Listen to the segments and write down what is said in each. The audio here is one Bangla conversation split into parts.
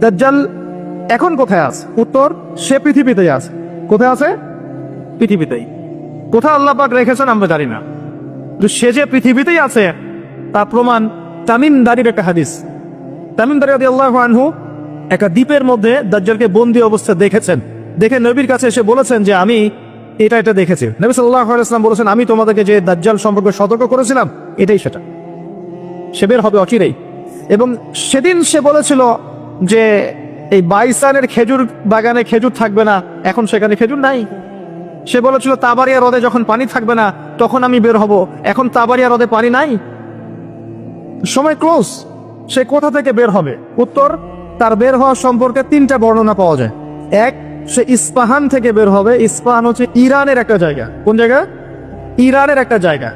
দাজ্জাল এখন কোথায় আছে? উত্তর, সে পৃথিবীতেই আছে। কোথায় আছে? পৃথিবীতেই। কোথায় আল্লাহ পাক রেখেছেন আমরা জানি না, কিন্তু সে যে পৃথিবীতেই আছে তা প্রমাণ তামিম দারির একটা হাদিস। তামিম দারি রাদিয়াল্লাহু আনহু একটা দ্বীপের মধ্যে দাজ্জালকে বন্দী অবস্থায় দেখেছেন। দেখে নবীর কাছে এসে বলেছেন যে আমি এটা দেখেছি। নবী সাল্লাল্লাহু আলাইহি ওয়াসাল্লাম বলেছেন, আমি তোমাদেরকে যে দাজ্জাল সম্পর্কে সতর্ক করেছিলাম এটাই সেটা, সে বের হবে অচিরেই। এবং সেদিন সে বলেছিল যে এই বাইসানের খেজুর বাগানে খেজুর থাকবে না, এখন সেখানে খেজুর নাই। সে বলেছিল তাবারিয়া হ্রদে যখন পানি থাকবে না তখন আমি বের হব, এখন তাবারিয়া হ্রদে পানি নাই, সময় ক্লোজ। সে কোথা থেকে বের হবে? উত্তর, তার বের হওয়া সম্পর্কে তিনটা বর্ণনা পাওয়া যায়। এক, সে ইস্পাহান থেকে বের হবে। ইস্পাহান হচ্ছে ইরানের একটা জায়গা। কোন জায়গা? ইরানের একটা জায়গা,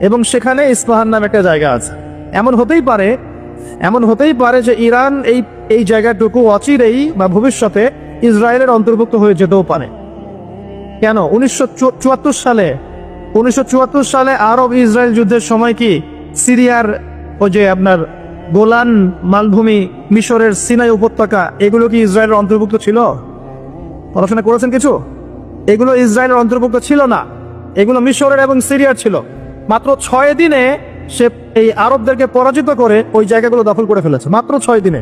এবং সেখানে ইস্পাহান নামে একটা জায়গা আছে। এমন হতেই পারে যে ইরান এই জায়গাটুকু অচিরেই বা ভবিষ্যতে ইসরায়েলের অন্তর্ভুক্ত হয়ে যেতেও পারে। কেন? 1974 সালে আরব ইসরায়েল যুদ্ধের সময় কি সিরিয়ার ওই যে আপনার গোলান মালভূমি, মিশরের সিনাই উপত্যকা, এগুলো কি ইসরায়েলের অন্তর্ভুক্ত ছিল? পড়াশোনা করেছেন কিছু? এগুলো ইসরায়েলের অন্তর্ভুক্ত ছিল না, এগুলো মিশরের এবং সিরিয়ার ছিল। মাত্র 6 দিনে সে এই আরবদেরকে পরাজিত করে ওই জায়গাগুলো দখল করে ফেলেছে। মাত্র 6 দিনে।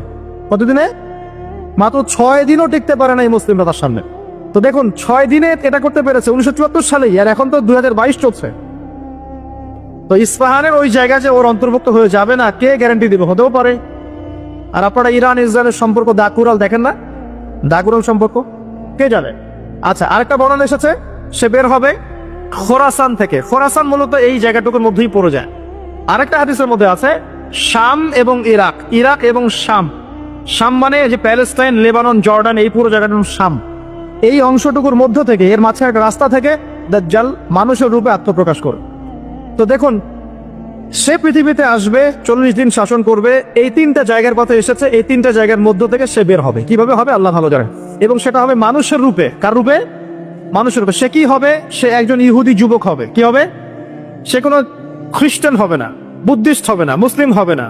কতদিনে? মাত্র 6 দিনও টিকতে পারে না এই মুসলিমরা তার সামনে। তো দেখুন, 6 দিনে এটা করতে পেরেছে 1974 সালেই, আর এখন তো 2022 চলছে। তো ইস্পাহানের ওই জায়গা যে ওর অন্তর্ভুক্ত হয়ে যাবে না, কে গ্যারান্টি দিবে? হতেও পারে। আর আপনারা ইরান ইসরায়েলের সম্পর্ক দাকুরাল দেখেন না? দাকুরাল সম্পর্ক কে জানে? আচ্ছা, আরেকটা বর্ণনা এসেছে সে বের হবে খোরাসান থেকে। খোরাসান মূলত এই জায়গাটুকুর মধ্যেই পড়ে যায়। আরেকটা হাদিসের মধ্যে আছে শাম এবং ইরাক, ইরাক এবং শাম। শাম মানে যে প্যালেস্টাইন, লেবানন, জর্ডান, এই পুরো জায়গাটার নাম শাম। এই অংশটুকুর মধ্য থেকে, এর মাঝখানে একটা রাস্তা থেকে দাজ্জাল মানুষের রূপে আত্মপ্রকাশ করে। তো দেখুন, সে পৃথিবীতে আসবে, 40 দিন শাসন করবে। এই 3টা জায়গার কথা এসেছে, এই 3টা জায়গার মধ্য থেকে সে বের হবে। কিভাবে হবে আল্লাহ ভালো জানেন। এবং সেটা হবে মানুষের রূপে। কার রূপে? মানুষের রূপে। সে কি হবে? সে একজন ইহুদি যুবক হবে। কি হবে? সে কোনো খ্রিস্টান হবে না, বুদ্ধিস্ট হবে না, মুসলিম হবে না,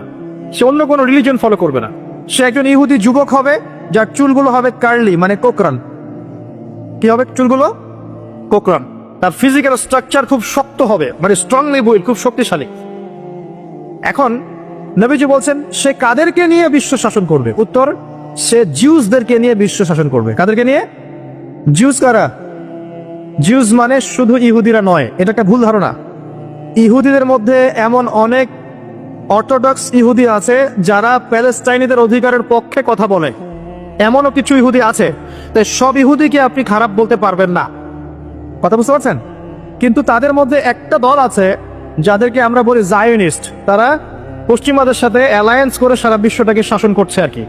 সে অন্য কোনো রিলিজন ফলো করবে না। সে একজন ইহুদি যুবক হবে, যার চুলগুলো হবে কার্লি, মানে কোকরান। কি হবে? চুলগুলো কোকরান। তার ফিজিক্যাল স্ট্রাকচার খুব শক্ত হবে, মানে স্ট্রংলি বিল্ড, খুব শক্তিশালী। এখন নবীজি বলছেন সে কাদেরকে নিয়ে বিশ্ব শাসন করবে? উত্তর, সে জিউসদেরকে নিয়ে বিশ্ব শাসন করবে। কাদেরকে নিয়ে? জিউস কারা? জিউস মানে শুধু ইহুদিরা নয়, এটা একটা ভুল ধারণা। ইহুদিদের মধ্যে এমন অনেক অর্থোডক্স ইহুদি আছে যারা প্যালেস্টাইনিদের অধিকারের পক্ষে কথা বলে, এমনও কিছু ইহুদি আছে। তাই সব ইহুদিকে আপনি খারাপ বলতে পারবেন না, কথা বুঝতে পারছেন? কিন্তু তাদের মধ্যে একটা দল আছে যাদেরকে আমরা বলি জায়োনিস্ট। তারা পশ্চিমাদের সাথে অ্যালায়েন্স করে সারা বিশ্বটাকে শাসন করছে আর কি।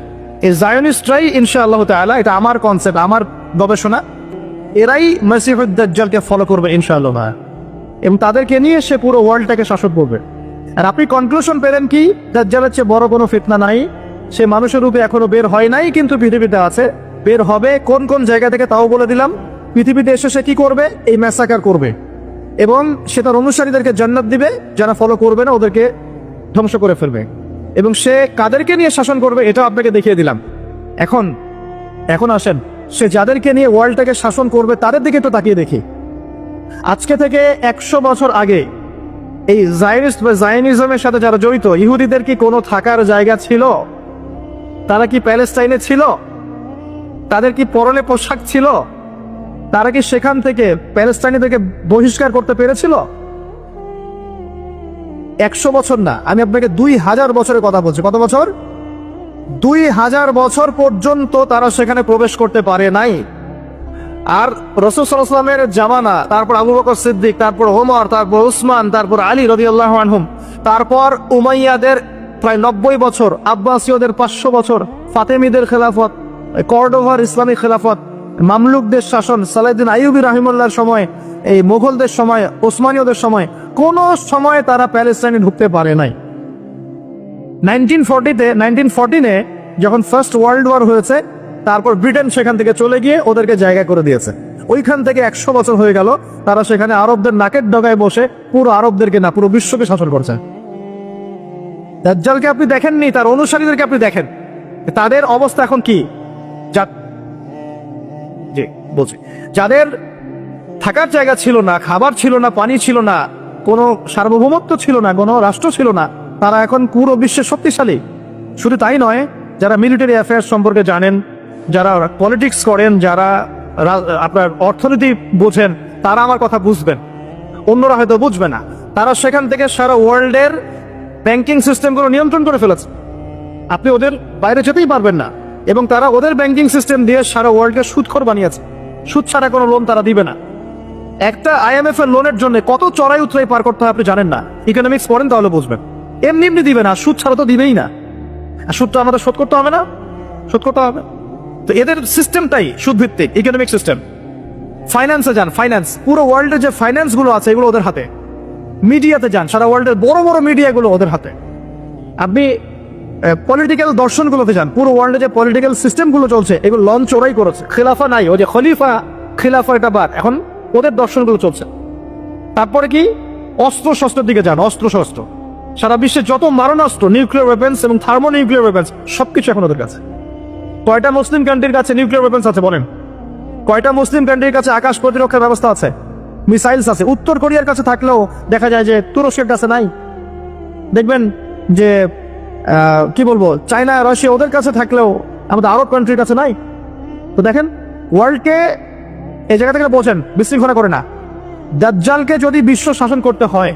এই জায়োনিস্টরাই ইনশাআল্লাহ তাআলা, এটা আমার কনসেপ্ট, আমার গবেষণা, এরাই মসিহুদ দাজ্জালকে ফলো করবে ইনশাআল্লাহ, এবং তাদেরকে নিয়ে সে পুরো ওয়ার্ল্ডটাকে শাসন করবে। আর আপনি কনক্লুশন পেলেন কি? দাজ্জালের চেয়ে বড় কোনো ফিতনা নাই। সে মানুষের রূপে এখনো বের হয় নাই, কিন্তু পৃথিবীতে আছে, বের হবে। কোন কোন জায়গা থেকে তাও বলে দিলাম। পৃথিবীতে এসে সে কি করবে? এই ম্যাসাকার করবে, এবং সে তার অনুসারীদেরকে জান্নাত দিবে, যারা ফলো করবে না ওদেরকে ধ্বংস করে ফেলবে। এবং সে কাদেরকে নিয়ে শাসন করবে এটাও আপনাকে দেখিয়ে দিলাম। এখন আসেন, সে যাদেরকে নিয়ে ওয়ার্ল্ডটাকে শাসন করবে তাদের দিকে একটু তাকিয়ে দেখি। আজকে থেকে 100 বছর আগে এই জায়নিস্ট বা জায়নিজমের সাথে যারা জড়িত, ইহুদিদের কি কোনো থাকার জায়গা ছিল? তারা কি প্যালেস্টাইনে ছিল? তাদের কি পরনে পোশাক ছিল? তারা কি সেখান থেকে প্যালেস্টাইনিদেরকে বহিষ্কার করতে পেরেছিল? 100 বছর না, আমি আপনাকে 2000 বছরের কথা বলছি। কত বছর? 2000 বছর পর্যন্ত তারা সেখানে প্রবেশ করতে পারে নাই। আর রাসূল সাল্লাল্লাহু আলাইহি ওয়াসাল্লামের জামানা, তারপর আবু বকর সিদ্দিক, তারপর ওমর, তারপর উসমান, তারপর আলী রাদিয়াল্লাহু আনহুম, তারপর উমাইয়াদের প্রায় 90 বছর, আব্বাসীয়দের 500 বছর, ফাতেমিদের খেলাফত, কর্ডোভার ইসলামী খেলাফত, মামলুকদের শাসন, সালাউদ্দিন আইয়ুবী রাহিমাহুল্লাহর সময়, এই মুঘলদের সময়, ওসমানীয়দের সময়, কোন সময় তারা প্যালেস্টাইনে ঢুকতে পারে নাই। 1914-এ যখন ফার্স্ট ওয়ার্ল্ড ওয়ার হয়েছে, তারপর ব্রিটেন সেখান থেকে চলে গিয়ে ওদেরকে জায়গা করে দিয়েছে। ওইখান থেকে 100 বছর হয়ে গেল তারা সেখানে আরবদের নাকের ডগায় বসে পুরো আরবদেরকে না, পুরো বিশ্বকে শাসন করছে। দাজ্জালকে আপনি দেখেননি, তার অনুসারীদেরকে আপনি দেখেন। তাদের অবস্থা এখন কি? জি বলছি, যাদের থাকার জায়গা ছিল না, খাবার ছিল না, পানি ছিল না, কোনো সার্বভৌমত্ব ছিল না, কোনো রাষ্ট্র ছিল না, তারা এখন পুরো বিশ্বে শক্তিশালী। শুধু তাই নয়, যারা মিলিটারি অ্যাফেয়ার্স সম্পর্কে জানেন, যারা পলিটিক্স করেন, যারা আপনার অর্থনীতি বোঝেন, তারা আমার কথা বুঝবেন, অন্যরা হয়তো বুঝবে না। তারা সেখান থেকে সারা ওয়ার্ল্ডের ব্যাংকিং সিস্টেমগুলো নিয়ন্ত্রণ করে ফেলেছে। আপনি ওদের বাইরে যেতেই পারবেন না। এবং তারা ওদের ব্যাংকিং সিস্টেম দিয়ে সারা ওয়ার্ল্ডকে সুদখোর বানিয়েছে। সুদ ছাড়া কোনো লোন তারা দিবে না। একটা IMF এর লোনের জন্য কত চড়াই উতরাই পার করতে হয় আপনি জানেন না। ইকোনমিক্স পড়েন তাহলে বুঝবেন। এমনি এমনি দিবে না, সুদ ছাড়া তো দিবেই না। আর সুদটা আমাদের শোধ করতে হবে না, শোধ করতে হবে। তো এদের সিস্টেমটাই সুদ ভিত্তিক ইকোনমিক সিস্টেম। ফাইন্যান্সে যান, ফাইন্যান্স, পুরো ওয়ার্ল্ডের যে ফাইন্যান্স গুলো আছে এগুলো ওদের হাতে। মিডিয়াতে যান, সারা ওয়ার্ল্ডের বড় বড় মিডিয়াগুলো ওদের হাতে। আপনি পলিটিক্যাল দর্শনগুলোতে যান, পুরো ওয়ার্ল্ডে যে পলিটিক্যাল সিস্টেমগুলো চলছে এগুলো লঞ্চ ওরাই করেছে। খিলাফা নাই, ওই যে খলিফা খিলাফা এটা বাদ, এখন ওদের দর্শনগুলো চলছে। তারপরে কি, অস্ত্র শস্ত্রের দিকে যান, অস্ত্র শস্ত্র, সারা বিশ্বে যত মারণাস্ত্র, নিউক্লিয়ার ওয়েপেন্স এবং থার্মো নিউক্লিয়ার ওয়েপেন্স সবকিছু এখন ওদের কাছে। কয়টা মুসলিম কান্ট্রির কাছে নিউক্লিয়ার ওয়েপেন্স আছে বলেন? কয়টা মুসলিম কান্ট্রির কাছে আকাশ প্রতিরক্ষার ব্যবস্থা আছে, মিসাইলস আছে? উত্তর কোরিয়ার কাছে থাকলেও দেখা যায় যে তুরস্কের কাছে নাই। দেখবেন যে কি বলবো, চায়না, রাশিয়া ওদের কাছে থাকলেও আমাদের আরব কান্ট্রির কাছে নাই। তো দেখেন, ওয়ার্ল্ডকে এই জায়গা থেকে বোঝেন, বিশৃঙ্খলা করে না। দাজ্জালকে যদি বিশ্ব শাসন করতে হয়,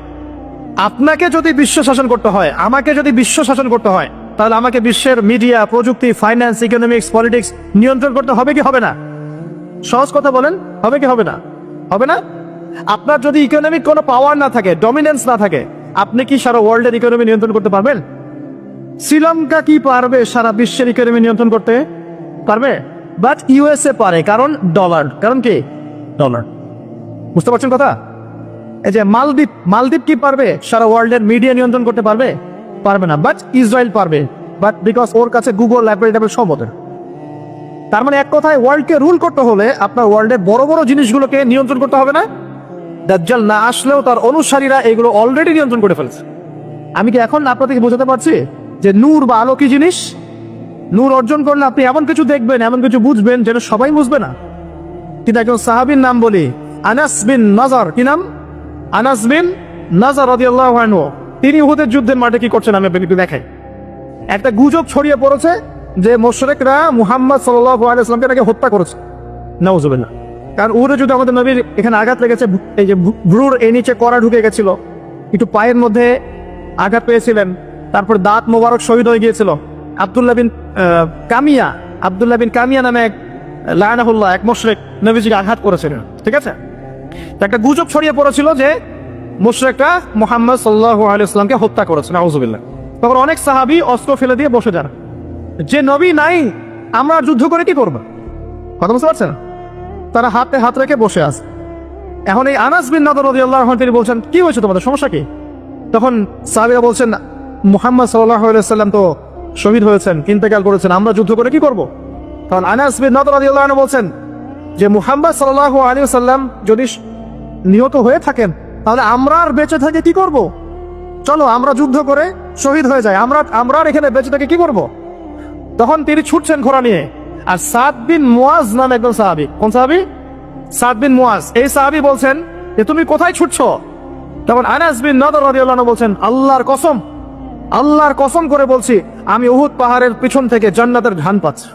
আপনাকে যদি বিশ্ব শাসন করতে হয়, আমাকে যদি বিশ্ব শাসন করতে হয়, তাহলে আমাকে বিশ্বের মিডিয়া, প্রযুক্তি, ফাইন্যান্স, ইকোনমিক্স, পলিটিক্স নিয়ন্ত্রণ করতে হবে কি হবে না? সহজ কথা বলেন, হবে কি হবে না? হবে না? আপনার যদি ইকোনমিক কোনো পাওয়ার না থাকে, ডমিনেন্স না থাকে, আপনি কি সারা ওয়ার্ল্ডের ইকোনমি নিয়ন্ত্রণ করতে পারবেন? শ্রীলঙ্কা কি পারবে সারা বিশ্বের ইকোনমি নিয়ন্ত্রণ করতে? পারবে? বাট USA পারে, কারণ ডলার। কারণ কি? ডলার। বুঝতে পারছেন কথা? এই যে মালদ্বীপ কি পারবে সারা ওয়ার্ল্ডের মিডিয়া নিয়ন্ত্রণ করতে পারবে? পারবে না। বাট ইসরায়েল পারবে, বাট বিকজ ওর কাছে গুগল, অ্যাপল সব ওদের। তার মানে এক কথায়, ওয়ার্ল্ডকে রুল করতে হলে আপনার ওয়ার্ল্ডের বড় বড় জিনিসগুলোকে নিয়ন্ত্রণ করতে হবে না? দাজ্জাল না আসলেও তার অনুসারীরা এগুলো অলরেডি নিয়ন্ত্রণ করে ফেলছে। আমি কি এখন আপনাদেরকে বোঝাতে পারছি যে নূর বা আলো কি জিনিস? নূর অর্জন করলে আপনি এমন কিছু দেখবেন, এমন কিছু বুঝবেন যেটা সবাই বুঝবে না। কিন্তু একজন সাহাবীর নাম বলি, আনাস বিন নাজার। কি নাম? আনাস বিন নাজার রাদিয়াল্লাহু আনহু। তিনি উহুদের যুদ্ধের মাঠে কি করছেন আমি আপনাকে দেখাই। একটা গুজব ছড়িয়ে পড়েছে যে মুশরিকরা মুহাম্মদ সাল্লাল্লাহু আলাইহি ওয়াসাল্লামকে নাকি হত্যা করেছে। নাউজুবিল্লাহ। কারণ উহুদে যুদ্ধে আমাদের নবীর এখানে আঘাত লেগেছে, এই যে ভ্রুর এই নিচে কড়া ঢুকে গেছিল, একটু পায়ের মধ্যে আঘাত পেয়েছিলেন, তারপর দাঁত মোবারক শহীদ হয়ে গিয়েছিল। আব্দুল্লাহ বিন কামিয়া নামে এক লায়নাহুল্লাহ, এক মুশরিক নবীজিকে আঘাত করেছিলেন। ঠিক আছে, একটা গুজব ছড়িয়ে পড়েছিল যে মুশরিকরা মুহাম্মদ সাল্লাল্লাহু আলাইহি ওয়াসাল্লামকে হত্যা করেছে। নাউজুবিল্লাহ। তখন অনেক সাহাবী অস্ত্র ফেলে দিয়ে বসে যান, যে নবী নাই, আমরা যুদ্ধ করে কি করব? কথা বুঝতে পারছেন? তারা হাতে হাত রেখে বসে আছে। এখন এই আনাস বিন নাদর রাদিয়াল্লাহু আনহু তিনি বলছেন, কি হয়েছে তোমাদের, সমস্যা কি? তখন সাহাবীরা বলছেন, মুহাম্মদ সাল্লাল্লাহু আলাইহি ওয়াসাল্লাম তো শহীদ হয়েছেন, ইন্তেকাল করেছেন, আমরা যুদ্ধ করে কি করব? তখন আনাস বিন নাদর রাদিয়াল্লাহু আনহু বলছেন যে মুহাম্মদ সাল্লাল্লাহু আলাইহি ওয়াসাল্লাম যদি নিহত হয়ে থাকেন, তাহলে আমরা আর বেঁচে থেকে কি করব? চলো আমরা যুদ্ধ করে শহীদ হয়ে যাই, আমরা এখানে বেঁচে থেকে কি করব? তখন তিনি ছুটছেন ঘোড়া নিয়ে। আর সাদ বিন মুয়াজ নামে একজন সাহাবী। কোন সাহাবী? সাদ বিন মুয়াজ। এই সাহাবী বলছেন যে তুমি কোথায় ছুটছো? তখন আনাস বিন নাদর রাদিয়াল্লাহু আনহু বলছেন, আল্লাহর কসম করে বলছি, আমি উহুদ পাহাড়ের পিছন থেকে জান্নাতের ঘ্রাণ পাচ্ছি।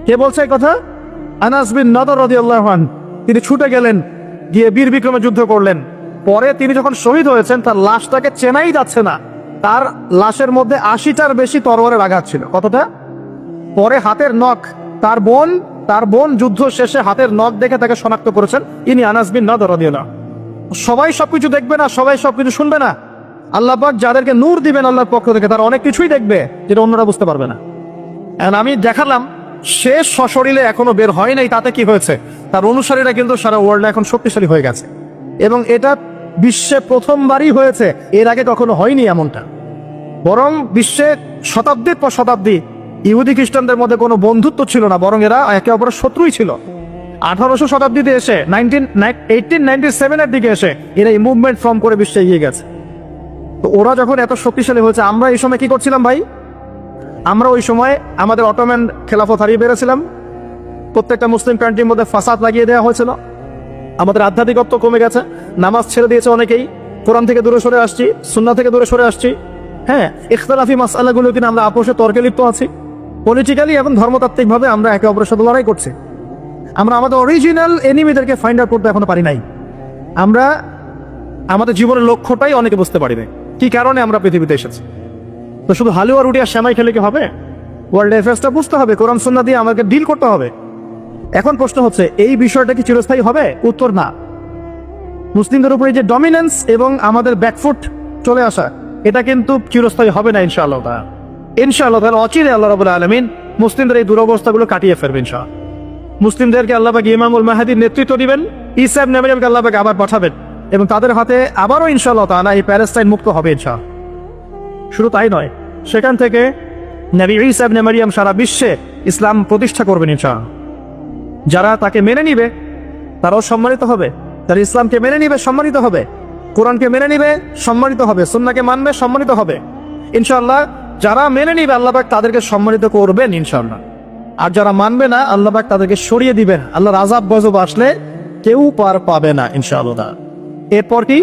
কে বলছে এই কথা? আনাস বিন নাদর রাদিয়াল্লাহু আনহু। তিনি ছুটে গেলেন, গিয়ে বীর বিক্রমে যুদ্ধ করলেন। পরে তিনি যখন শহীদ হয়েছেন, তার লাশটাকে চেনাই যাচ্ছে না। তার লাশের মধ্যে 80টার বেশি তরবারের আঘাত ছিল। কতটা? পরে হাতের নখ, তার বোন যুদ্ধ শেষে হাতের নখ দেখে তাকে শনাক্ত করেছেন, ইনি আনাস বিন নাদর রাদিয়াল্লাহু আনহু। সবাই সবকিছু দেখবে না, সবাই সবকিছু শুনবে না। আল্লাহ পাক যাদেরকে নূর দিবেন আল্লাহর পক্ষ থেকে, তারা অনেক কিছুই দেখবে যেটা অন্যরা বুঝতে পারবে না। আমি দেখালাম শেষ সশরীরে এখনো বের হয় নাই, তাতে কি হয়েছে? তার অনুসারীরা কিন্তু সারা ওয়ার্ল্ডে এখন শক্তিশালী হয়ে গেছে, এবং এটা বিশ্বে প্রথমবারই হয়েছে। এর আগে কখনো হয়নি এমনটা। বরং বিশ্বে শতাব্দীর পর শতাব্দী ইহুদি খ্রিস্টানদের মধ্যে কোনো বন্ধুত্ব ছিল না, বরং এরা একে অপরের শত্রুই ছিল। 1800 শতাব্দীতে এসে 1897 দিকে এসে এরা এই মুভমেন্ট ফর্ম করে বিশ্বে এগিয়ে গেছে। তো ওরা যখন এত শক্তিশালী হয়েছে, আমরা এই সময় কি করছিলাম ভাই? আমরা ওই সময় আমাদের অটোম্যান খেলাফত হারিয়ে বেড়েছিলাম, প্রত্যেকটা মুসলিম কান্ট্রির মধ্যে ফাসাদ লাগিয়ে দেওয়া হয়েছিল, আমাদের আধ্যাত্মিকত্ব কমে গেছে, নামাজ ছেড়ে দিয়েছে অনেকেই, কোরআন থেকে দূরে সরে আসছি, সুন্নাহ থেকে দূরে সরে আসছি। হ্যাঁ, ইখতিলাফি মাসআলাগুলো কিনা আমরা আপোষে তর্কে লিপ্ত আছি, পলিটিক্যালি এবং ধর্মতাত্ত্বিকভাবে আমরা একে অপরের সাথে লড়াই করছি। আমরা আমাদের অরিজিনাল এনিমিদেরকে ফাইন্ড আউট করতে এখনো পারি নাই। আমরা আমাদের জীবনের লক্ষ্যটাই অনেকে বুঝতে পারি নাই, কি কারণে আমরা পৃথিবীতে এসেছি। তো শুধু হালুয়া রুটি আর শ্যামাই খেলে কি হবে? ওয়ার্ল্ড অ্যাফেয়ার্সটা বুঝতে হবে, কোরআন সুন্নাহ দিয়ে আমাকে ডিল করতে হবে। এখন প্রশ্ন হচ্ছে, এই বিষয়টা কি চিরস্থায়ী হবে? উত্তর না। মুসলিমদের উপরে যে ডমিনেন্স এবং আমাদের ব্যাকফুট চলে আসা, এটা কিন্তু চিরস্থায়ী হবে না ইনশাআল্লাহ। ইনশাআল্লাহ তাআলা অচিরে আল্লাহ রাব্বুল আলামিন মুসলিমদের এই দুরবস্থাগুলো কাটিয়ে ফেলবেন ইনশাআল্লাহ। মুসলিমদেরকে আল্লাহ পাক ইমামুল মাহদীর নেতৃত্ব দিবেন, ঈসা ইবনে মারইয়ামকে আল্লাহ পাক আবার পাঠাবেন এবং তাদের হাতে আবারও ইনশাআল্লাহ তাআলা এই প্যালেস্টাইন মুক্ত হবে ইনশাআল্লাহ। শুধু তাই নয়, সেখান থেকে নবী ঈসা ইবনে মারইয়াম সারা বিশ্বে ইসলাম প্রতিষ্ঠা করবেন ইনশাআল্লাহ। যারা তাকে মেনে নিবে তারাও সম্মানিত হবে, যারা ইসলামকে মেনে নিবে সম্মানিত হবে, কোরআনকে মেনে নিবে সম্মানিত হবে, সুন্নাহকে মানবে সম্মানিত হবে ইনশাআল্লাহ। যারা মেনে নিবে আল্লাহ পাক তাদেরকে সম্মানিত করবেন ইনশাআল্লাহ, আর যারা মানবে না আল্লাহ পাক তাদেরকে সরিয়ে দিবেন। আল্লাহর আযাব গজব আসলে কেউ পার পাবে না ইনশাআল্লাহ। এরপর কি?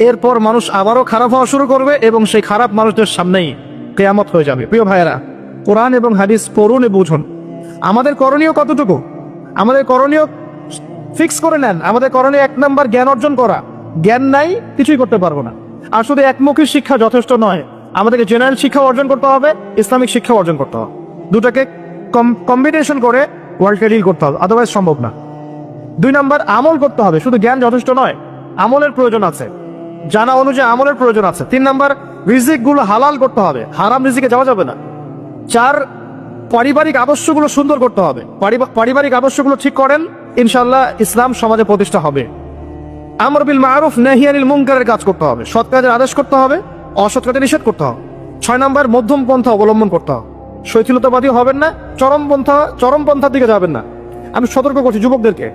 এরপর মানুষ আবারও খারাপ হওয়া শুরু করবে এবং সেই খারাপ মানুষদের সামনেই কিয়ামত হয়ে যাবে। প্রিয় ভাইয়েরা, কোরআন এবং হাদিস পড়ুন এবং বুঝুন। আমাদের করণীয় কতটুকু? আমাদের করণীয় ফিক্স করে নেন। আমাদের করণীয় 1 নাম্বার জ্ঞান অর্জন করা। জ্ঞান নাই, কিছুই করতে পারবো না। আর শুধু একমুখী শিক্ষা যথেষ্ট নয়, আমাদেরকে জেনারেল শিক্ষা অর্জন করতে হবে, ইসলামিক শিক্ষা অর্জন করতে হবে। দুটাকে কম্বিনেশন করে ওয়ার্ল্ডকে ডিল করতে হবে, আদারওয়াইজ সম্ভব না। 2 নাম্বার আমল করতে হবে, শুধু জ্ঞান যথেষ্ট নয়, আমলের প্রয়োজন আছে, জানা অনুযায়ী আমলের প্রয়োজন আছে। 3 নাম্বার রিজিকগুলো হালাল করতে হবে, হারাম রিজিকে যাওয়া যাবে না। 4 পারিবারিক আদর্শগুলো সুন্দর করতে হবে, পারিবারিক আদর্শগুলো ঠিক করেন, ইনশাআল্লাহ ইসলাম সমাজে প্রতিষ্ঠা হবে। আমর বিল মারুফ নাহি আনিল মুনকারের কাজ করতে হবে, সৎ কাজের আদেশ করতে হবে, অসৎ কাজে নিষেধ করতে হবে। 6 নাম্বার মধ্যম পন্থা অবলম্বন করতে হবে, শৈথিলতাবাদী হবেন না, চরমপন্থার দিকে যাবেন না। আমি সতর্ক করছি যুবকদেরকে,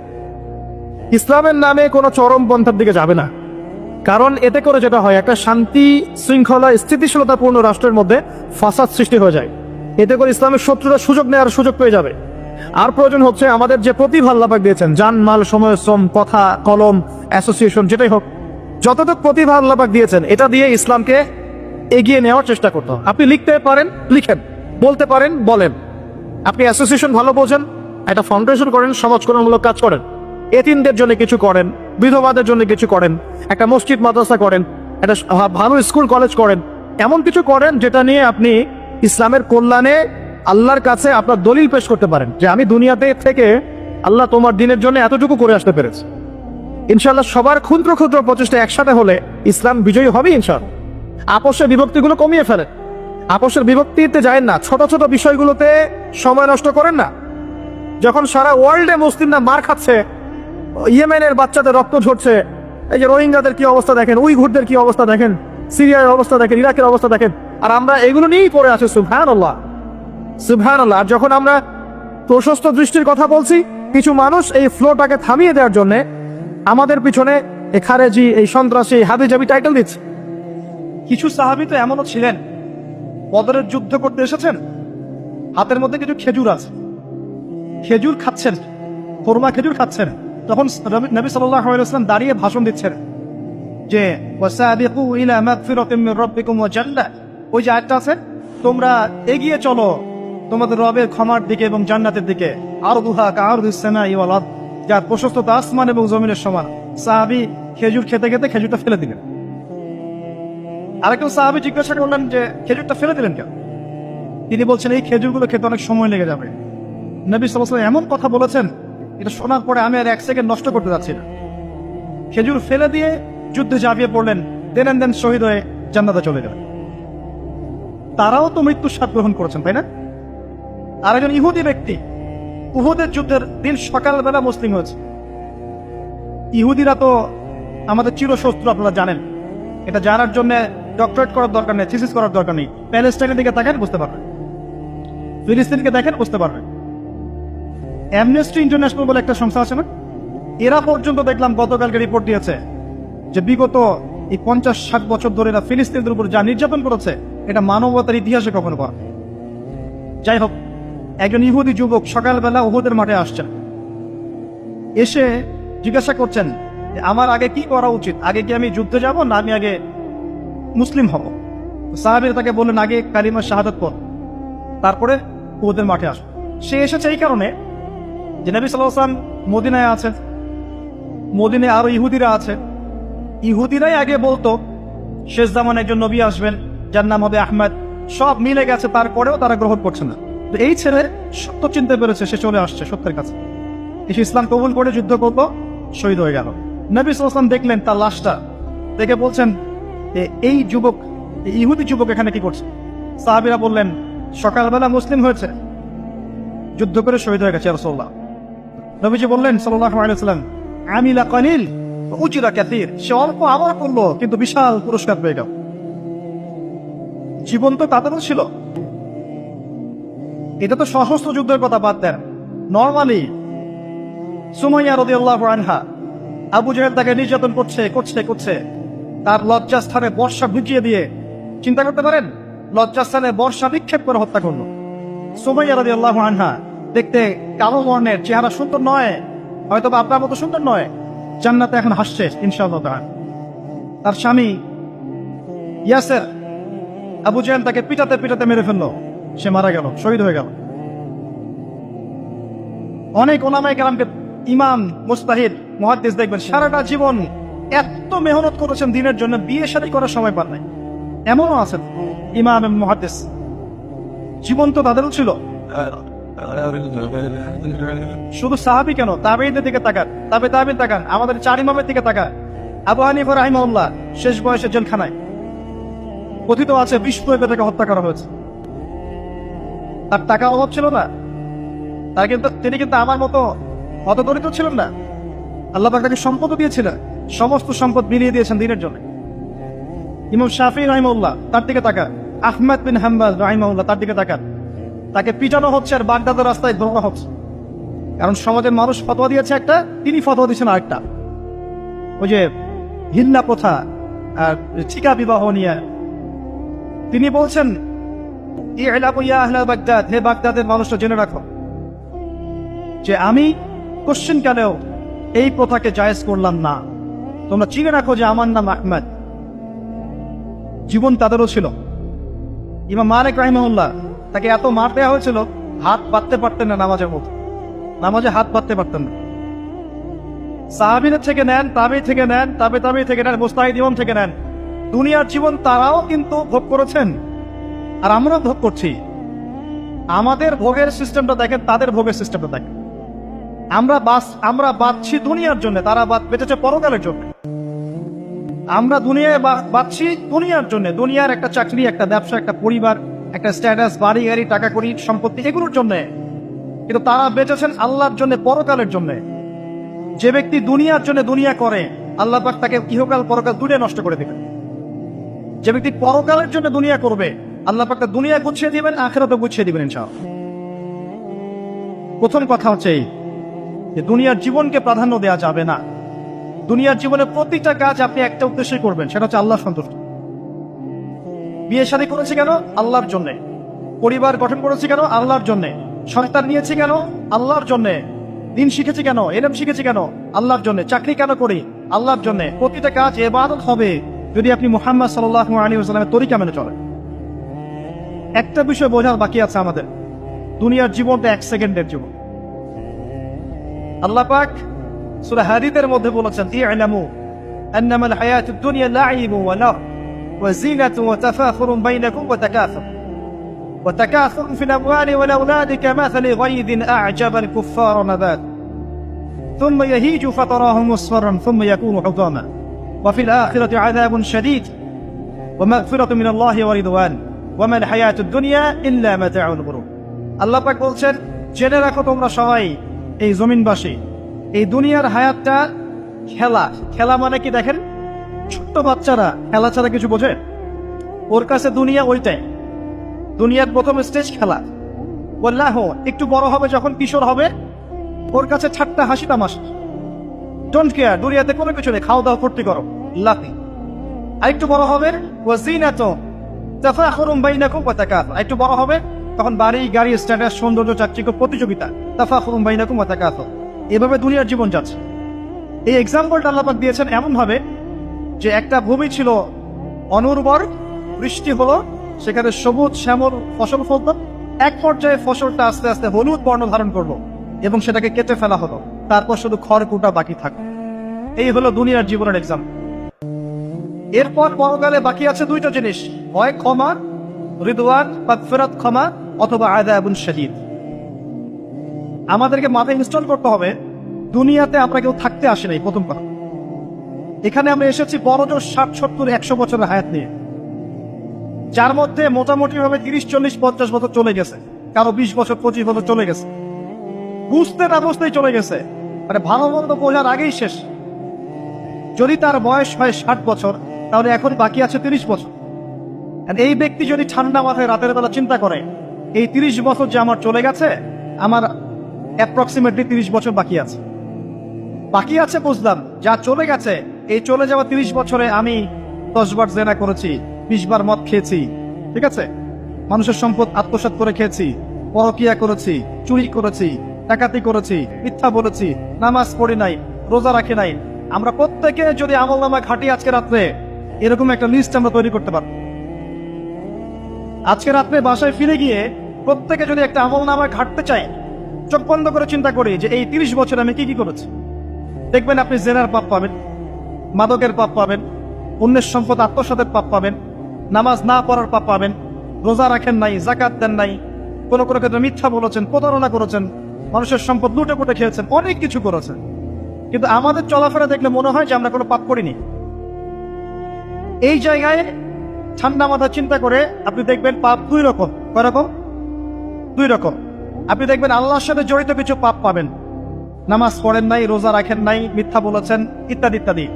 ইসলামের নামে কোনো চরমপন্থার দিকে যাবে না। কারণ এতে করে যেটা হয়, একটা শান্তি শৃঙ্খলা স্থিতিশীলতাপূর্ণ রাষ্ট্রের মধ্যে ফাসাদ সৃষ্টি হয়ে যায়। এতে করে ইসলামের শত্রুরা সুযোগ নেওয়ার সুযোগ পেয়ে যাবে। আর প্রয়োজন হচ্ছে আমাদের যে প্রতিভা আল্লাহ পাক দিয়েছেন, জান মাল সময় শ্রম কথা কলম অ্যাসোসিয়েশন যেটাই হোক, যতটুকু প্রতিভা আল্লাহ পাক দিয়েছেন এটা দিয়ে ইসলামকে এগিয়ে নেওয়ার চেষ্টা করতে হবে। আপনি লিখতে পারেন লিখেন, বলতে পারেন বলেন, আপনি অ্যাসোসিয়েশন ভালো বোঝেন, একটা ফাউন্ডেশন করেন, সমাজকল্যাণমূলক কাজ করেন, এতিমদের জন্য কিছু করেন, বিধবাদের জন্য কিছু করেন, একটা মসজিদ মাদ্রাসা করেন, একটা ভালো স্কুল কলেজ করেন, এমন কিছু করেন যেটা নিয়ে আপনি ইসলামের কল্যাণে আল্লাহর কাছে আপনার দলিল পেশ করতে পারেন যে আমি দুনিয়াতে থেকে আল্লাহ তোমার দিনের জন্য এতটুকু করে আসতে পেরেছি। ইনশাআল্লাহ সবার ক্ষুদ্র ক্ষুদ্র প্রচেষ্টা একসাথে হলে ইসলাম বিজয়ী হবে ইনশাআল্লাহ। আপোষের বিভক্তিগুলো কমিয়ে ফেলেন, আপোষের বিভক্তিতে যায় না, ছোট ছোট বিষয়গুলোতে সময় নষ্ট করেন না। যখন সারা ওয়ার্ল্ডে মুসলিমরা মার খাচ্ছে, ইয়েমেনের বাচ্চাদের রক্ত ঝরছে, এই যে রোহিঙ্গাদের কি অবস্থা দেখেন, উইঘুরদের কি অবস্থা দেখেন, সিরিয়ার অবস্থা দেখেন, ইরাকের অবস্থা দেখেন, আর আমরা এগুলো নিয়েই পড়ে আছি। সুবহানাল্লাহ সুবহানাল্লাহ। আর যখন আমরা প্রশস্ত দৃষ্টির কথা বলছি, কিছু মানুষ এই ফ্লোটাকে থামিয়ে দেওয়ার জন্য আমাদের পিছনে এই খারেজি, এই সন্ত্রাসী, হাবিজাবি টাইটেল দিচ্ছে। কিছু সাহাবী তো এমনও ছিলেন, বদরের যুদ্ধ করতে এসেছেন, হাতের মধ্যে কিছু খেজুর আছে, খেজুর খাচ্ছেন, কোরমা খেজুর খাচ্ছেন। তখন নবী সাল্লাল্লাহু আলাইহি ওয়াসাল্লাম দাঁড়িয়ে ভাষণ দিচ্ছেন যে ওয়াসাবিকু ইলা মাগফিরাতিম মির রাব্বিকুম ওয়া জান্নাহ। ওই যে আয়াতটা আছে, তোমরা এগিয়ে চলো তোমাদের রবের ক্ষমার দিকে এবং জান্নাতের দিকে, আরদুহা কাআরদিস সামাই ওয়াল আরদ, যার প্রশস্ততা আসমান এবং জমিনের সমান। সাহাবী খেজুর খেতে খেতে খেজুরটা ফেলে দিলেন। আরেকজন সাহাবী জিজ্ঞাসা করলেন যে খেজুরটা ফেলে দিলেন কেন? তিনি বলছেন এই খেজুরগুলো খেতে অনেক সময় লেগে যাবে। নবী সাল্লাল্লাহু আলাইহি ওয়াসাল্লাম এমন কথা বলেছেন, এটা শোনার পরে আমি আর 1 সেকেন্ড নষ্ট করতে যাচ্ছি না। খেজুর ফেলে দিয়ে যুদ্ধে ঝাঁপিয়ে পড়লেন, দেন শহীদ হয়ে জান্নাতে চলে গেলেন। তারাও তো মৃত্যুর স্বাদ গ্রহণ করেছেন, তাই না? আর একজন ইহুদি ব্যক্তি উহুদের যুদ্ধের দিন সকালবেলা মুসলিম হয়েছে। ইহুদিরা তো আমাদের চিরশত্রু, আপনারা জানেন। এটা জানার জন্য ডক্টরেট করার দরকার নেই, থিসিস করার দরকার নেই। প্যালেস্টাইনের দিকে তাকান বুঝতে পারবেন, ফিলিস্তিনকে দেখেন বুঝতে পারবেন। অ্যামনেস্টি ইন্টারন্যাশনাল বলে একটা সংস্থা আছে না, এরা পর্যন্ত দেখলাম গতকালকে রিপোর্ট দিয়েছে যে বিগত এই 50-60 বছর ধরে এরা ফিলিস্তিনদের উপর যা নির্যাতন করেছে, এটা মানবতার ইতিহাসে কখনো করা। যাই হোক, একজন ইহুদি যুবক সকালবেলা উহুদের মাঠে আসছেন, এসে জিজ্ঞাসা করছেন আমার আগে কি করা উচিত, আগে কি আমি যুদ্ধে যাব না আমি আগে মুসলিম হব? সাহাবীরা তাকে বললেন আগে কালিমা শাহাদাত পড়, তারপরে উহুদের মাঠে আস। সে এসেছে এই কারণে যে নবী সাল্লাল্লাহু আলাইহি ওয়াসাল্লাম মদিনায় আছেন, মদিনায় আরো ইহুদিরা আছে, ইহুদিরাই আগে বলতো শেষ জামানে একজন নবী আসবেন যার নাম হবে আহমদ, সব মিলে গেছে, তারপরেও তারা গ্রহণ করছে না। তো এই ছেলে সত্য চিনতে পেরেছে, সে চলে আসছে সত্যের কাছে, এসে ইসলাম কবুল করে যুদ্ধ করলো, শহীদ হয়ে গেল। নবী সাল্লাল্লাহু আলাইহি ওয়াসাল্লাম দেখলেন তার লাশটা, দেখে বলছেন এই যুবক, এই ইহুদি যুবক এখানে কি করছে? সাহাবীরা বললেন সকালবেলা মুসলিম হয়েছে, যুদ্ধ করে শহীদ হয়ে গেছে রাসূলুল্লাহ। নবীজি বললেন সাল্লাল্লাহু আলাইহি ওয়াসাল্লাম আমিলা কালিল উজিরা কাসীর, সে অল্প আমল করলো কিন্তু বিশাল পুরস্কার পেয়ে গেল। জীবন তো তাদেরও ছিল। এটা তো সশস্ত্র যুদ্ধের কথা বাদ দেন, নরমালি সুমাইয়া রাদিয়াল্লাহু আনহা, আবু জাহেল তাকে নির্যাতন করছে করছে করছে, তার লজ্জাস্থানে বর্ষা ঢুকিয়ে দিয়ে, চিন্তা করতে পারেন, লজ্জাস্থানে বর্ষা নিক্ষেপ করে হত্যা করলো। সুমাইয়া রাদিয়াল্লাহু আনহা দেখতে কালো বর্ণের, চেহারা সুন্দর নয়, হয়তো বা আপনার মতো সুন্দর নয়, জান্নাতে এখন হাসছে ইনশাআল্লাহ তাআলা। তার স্বামী ইয়াসের, আবু জাহেল তাকে পিটাতে পিটাতে মেরে ফেললো, সে মারা গেল, শহীদ হয়ে গেল। অনেক ওলামায়ে কেরামকে, ইমাম, মুজতাহিদ, মুহাদ্দিস দেখবেন সারাটা জীবন এত মেহনত করেছেন দ্বীনের জন্য, বিয়ে শাদী করার সময় পান নাই, এমনও আছেন ইমাম এবং মুহাদ্দিস। জীবন তো তাদেরও ছিল। শুধু সাহাবী কেন, তাবেঈদের দিকে তাকান, তাবেঈন তাকান, আমাদের চার ইমামের দিকে তাকান। আবু হানিফা রাহিমাহুল্লাহ শেষ বয়সে জেলখানায়, কথিত আছে বিষ প্রয়োগে তাকে হত্যা করা হয়েছে। তার টাকা অভাব ছিল না, তিনি কিন্তু আমার মতো হতদরিদ্র ছিলেন না। আল্লাহ পাক তাকে সম্পদ দিয়েছিলেন, সমস্ত সম্পদ বিলিয়ে দিয়েছেন দ্বীনের জন্য। ইমাম শাফিঈ রাহিমাহুল্লাহ, তার দিকে তাকান। আহমদ বিন হাম্বল রাহিমাহুল্লাহ, তার দিকে তাকান। তাকে পিটানো হচ্ছে আর বাগদাদের রাস্তায় ধরা হচ্ছে, কারণ সমাজের মানুষ ফতোয়া দিয়েছে একটা, তিনি ফতোয়া দিয়েছেন আরেকটা। ওই যে হিল্লা প্রথা আর ঠিকা বিবাহ নিয়ে তিনি বলছেন ই'লামু ইয়া আহলা বাগদাদ, হে বাগদাদের মানুষরা জেনে রাখো যে আমি কোশ্চেন কেনেও এই প্রথাকে জায়েজ করলাম না, তোমরা চিনে রাখো যে আমার নাম আহমদ। জীবন তাদেরও ছিল। ইমাম মালিক রাহিমাহুল্লাহ, তাকে এত মার দেওয়া হয়েছিল, হাত বাঁধতে পারতেন না নামাজের মধ্যে, নামাজে হাত বাঁধতে পারতেন না। সাহাবীদের থেকে নেন, তাবেঈ থেকে নেন, তাবেঈ থেকে নেন, মুজতাহিদ ইমাম থেকে নেন, দুনিয়ার জীবন তারাও কিন্তু ভোগ করেছেন, আর আমরাও ভোগ করছি। আমাদের ভোগের সিস্টেমটা দেখেন, তাদের ভোগের সিস্টেমটা দেখেন। আমরা বাঁচছি দুনিয়ার জন্য, তারা বেঁচেছে পরকালের জন্য। আমরা দুনিয়ায় বাঁচছি দুনিয়ার জন্য, দুনিয়ার একটা চাকরি, একটা ব্যবসা, একটা পরিবার, একটা স্ট্যাটাস, বাড়ি গাড়ি, টাকা কড়ি, সম্পত্তি, এগুলোর জন্য। কিন্তু তারা বেঁচেছেন আল্লাহর জন্য, পরকালের জন্য। যে ব্যক্তি দুনিয়ার জন্য দুনিয়া করে, আল্লাহ পাক তাকে ইহকাল পরকাল দুটোই নষ্ট করে দিবেন। যে ব্যক্তি পরকালের জন্য দুনিয়া করবে, আল্লাহ পাক তার দুনিয়া গুছিয়ে দিবেন, আখিরাতও গুছিয়ে দিবেন ইনশাআল্লাহ। প্রথম কথা হচ্ছে এই যে দুনিয়ার জীবনকে প্রাধান্য দেওয়া যাবে না। দুনিয়ার জীবনে প্রতিটা কাজ আপনি একটা উদ্দেশ্যে করবেন, সেটা হচ্ছে আল্লাহ সন্তুষ্ট। বিয়ে শাদী করেছি কেন? আল্লাহর জন্য। পরিবার গঠন করেছি কেন? আল্লাহর জন্য। সন্তান নিয়েছি কেন? আল্লাহর জন্য। দিন শিখেছি কেন? ইলম শিখেছি কেন? আল্লাহর জন্য। চাকরি কেন করি? আল্লাহর জন্য। প্রতিটা কাজ ইবাদত হবে যদি আপনি মুহাম্মদ সাল্লাল্লাহু আলাইহি ওয়াসাল্লামের তরিকা মেনে চলেন। একটা বিষয় বোঝার বাকি আছে আমাদের, দুনিয়ার জীবনটা 1 সেকেন্ডের জীবন। আল্লাহ পাক সূরা হাদীদের মধ্যে বলেছেন ই'লামু আন্নামাল হায়াতুদ দুনিয়া লা'iবun ওয়া লাহব ওয়া জিনাতুন ওয়া তাফাখুরুন বাইনাকুম ওয়া তাকাসুরুন ফিল আমওয়ালি ওয়াল আওলাদি কামাসালি গায়দিন আ'জাবাল কুফফারা নাবাত থুম্মা ইয়াহিজু ফাতারাহু মুসফাররান থুম্মা ইয়াকুনু হুতামা ওয়া ফিল আখিরাতি আযাবুন শাদীদ ওয়া মাগফিরাতুন মিনাল্লাহি ওয়া রিদওয়ান ওয়া মাল হায়াতুদ দুনিয়া ইল্লা মাতাউল গুরুর। আল্লাহ পাক বলছেন, জেনে রাখো তোমরা সবাই, এই জমিনবাসী, এই দুনিয়ার হায়াতটা খেলা। খেলা মানে কি দেখেন, ছোট্ট বাচ্চারা খেলা ছাড়া কিছু বোঝে? ওর কাছে দুনিয়া ওইটাই। দুনিয়ার প্রথম স্টেজ খেলা। ওয়াল্লাহ, একটু বড় হবে যখন, কিশোর হবে, ওর কাছে ঠাট্টা হাসি তামাশা, ডোন্ট কেয়ার, দুনিয়াতে কোনো কিছু নেই, খাওয়া দাওয়া ফুর্তি করো, লাফি। আর একটু বড় হবে, ওয়াজিনাতুন তাফাখুরুন বাইনাকুম ওয়া তাকাসুর, একটু বড় হবে, তখন বাড়ি গাড়ি স্ট্যাটাস সৌন্দর্য চাকচিক্য প্রতিযোগিতা তাফাখুরুম বাইনাকুম ওয়া তাকাসুর, এভাবে দুনিয়ার জীবন যাচ্ছে। এই এক্সাম্পলটা আল্লাহ পাক দিয়েছেন এমন ভাবে যে একটা ভূমি ছিল অনুর্বর, বৃষ্টি হলো, সেখানে সবুজ শ্যামল ফসল ফলত, এক পর্যায়ে ফসলটা আস্তে আস্তে হলুদ বর্ণ ধারণ করলো এবং সেটাকে কেটে ফেলা হলো, তারপর শুধু খড়কুটা বাকি থাকলো। এই হলো দুনিয়ার জীবনের এক্সাম্পল। এরপর পরকালে বাকি আছে দুইটা জিনিস, হয় ক্ষমা, রিদওয়ান মাগফিরাত ক্ষমা, অথবা আযাবুন শাদীদ। আমাদেরকে মাথায় ইনস্টল করতে হবে দুনিয়াতে আমরা কেউ থাকতে আসি নাই। প্রথম কথা, এখানে আমরা এসেছি বড়জোর 60-70-100 বছরের হায়াত নিয়ে, যার মধ্যে মোটামুটি ভাবে 30-40-50 বছর চলে গেছে, কারো 20 বছর 25 বছর চলে গেছে, বুঝতে না বুঝতেই চলে গেছে, মানে ভালো মন্দ বোঝার আগেই শেষ। যদি তার বয়স হয় 60 বছর, তাহলে এখন বাকি আছে 30 বছর। আর এই ব্যক্তি যদি ঠান্ডা মাথায় রাতের বেলা চিন্তা করে এই 30 বছর যে আমার চলে গেছে, আমার অ্যাপ্রক্সিমেটলি 30 বছর বাকি আছে। বাকি আছে বুঝলাম, যা চলে গেছে, এই চলে যাওয়া 30 বছরে আমি 10 বার জেনা করেছি, 20 বার মদ খেয়েছি, ঠিক আছে, মানুষের সম্পদ আত্মসাৎ করে খেয়েছি, পরকিয়া করেছি, চুরি করেছি, ডাকাতি করেছি, মিথ্যা বলেছি, নামাজ পড়ি নাই, রোজা রাখি নাই। আমরা প্রত্যেকে যদি আমলনামা ঘাটি আজকে রাত্রে, এরকম একটা লিস্ট আমরা তৈরি করতে পারব। আজকে রাত্রে বাসায় ফিরে গিয়ে প্রত্যেকে যদি একটা আমলনামা ঘাটতে চায়, চোখ বন্ধ করে চিন্তা করি যে এই 30 বছর আমি কি কি করেছি, দেখবেন আপনি জেনার পাপ পাবেন, মাদকের পাপ পাবেন, অন্যের সম্পদ আত্মসাতের পাপ পাবেন, নামাজ না পড়ার পাপ পাবেন, রোজা রাখেন নাই, জাকাত দেন নাই, কোনো কোনো ক্ষেত্রে মিথ্যা বলেছেন, প্রতারণা করেছেন, মানুষের সম্পদ লুটে পুটে খেয়েছেন, অনেক কিছু করেছেন। কিন্তু আমাদের চলাফেরা দেখলে মনে হয় যে আমরা কোনো পাপ করিনি। এই জায়গায় ঠান্ডা মাথা চিন্তা করে আপনি দেখবেন পাপ দুই রকম। কয় রকম? দুই রকম। আপনি দেখবেন আল্লাহর সাথে জড়িত কিছু পাপ পাবেন, নামাজ পড়েন নাই, রোজা রাখেন নাই, মিথ্যা বলেছেন, ইত্যাদি ইত্যাদি।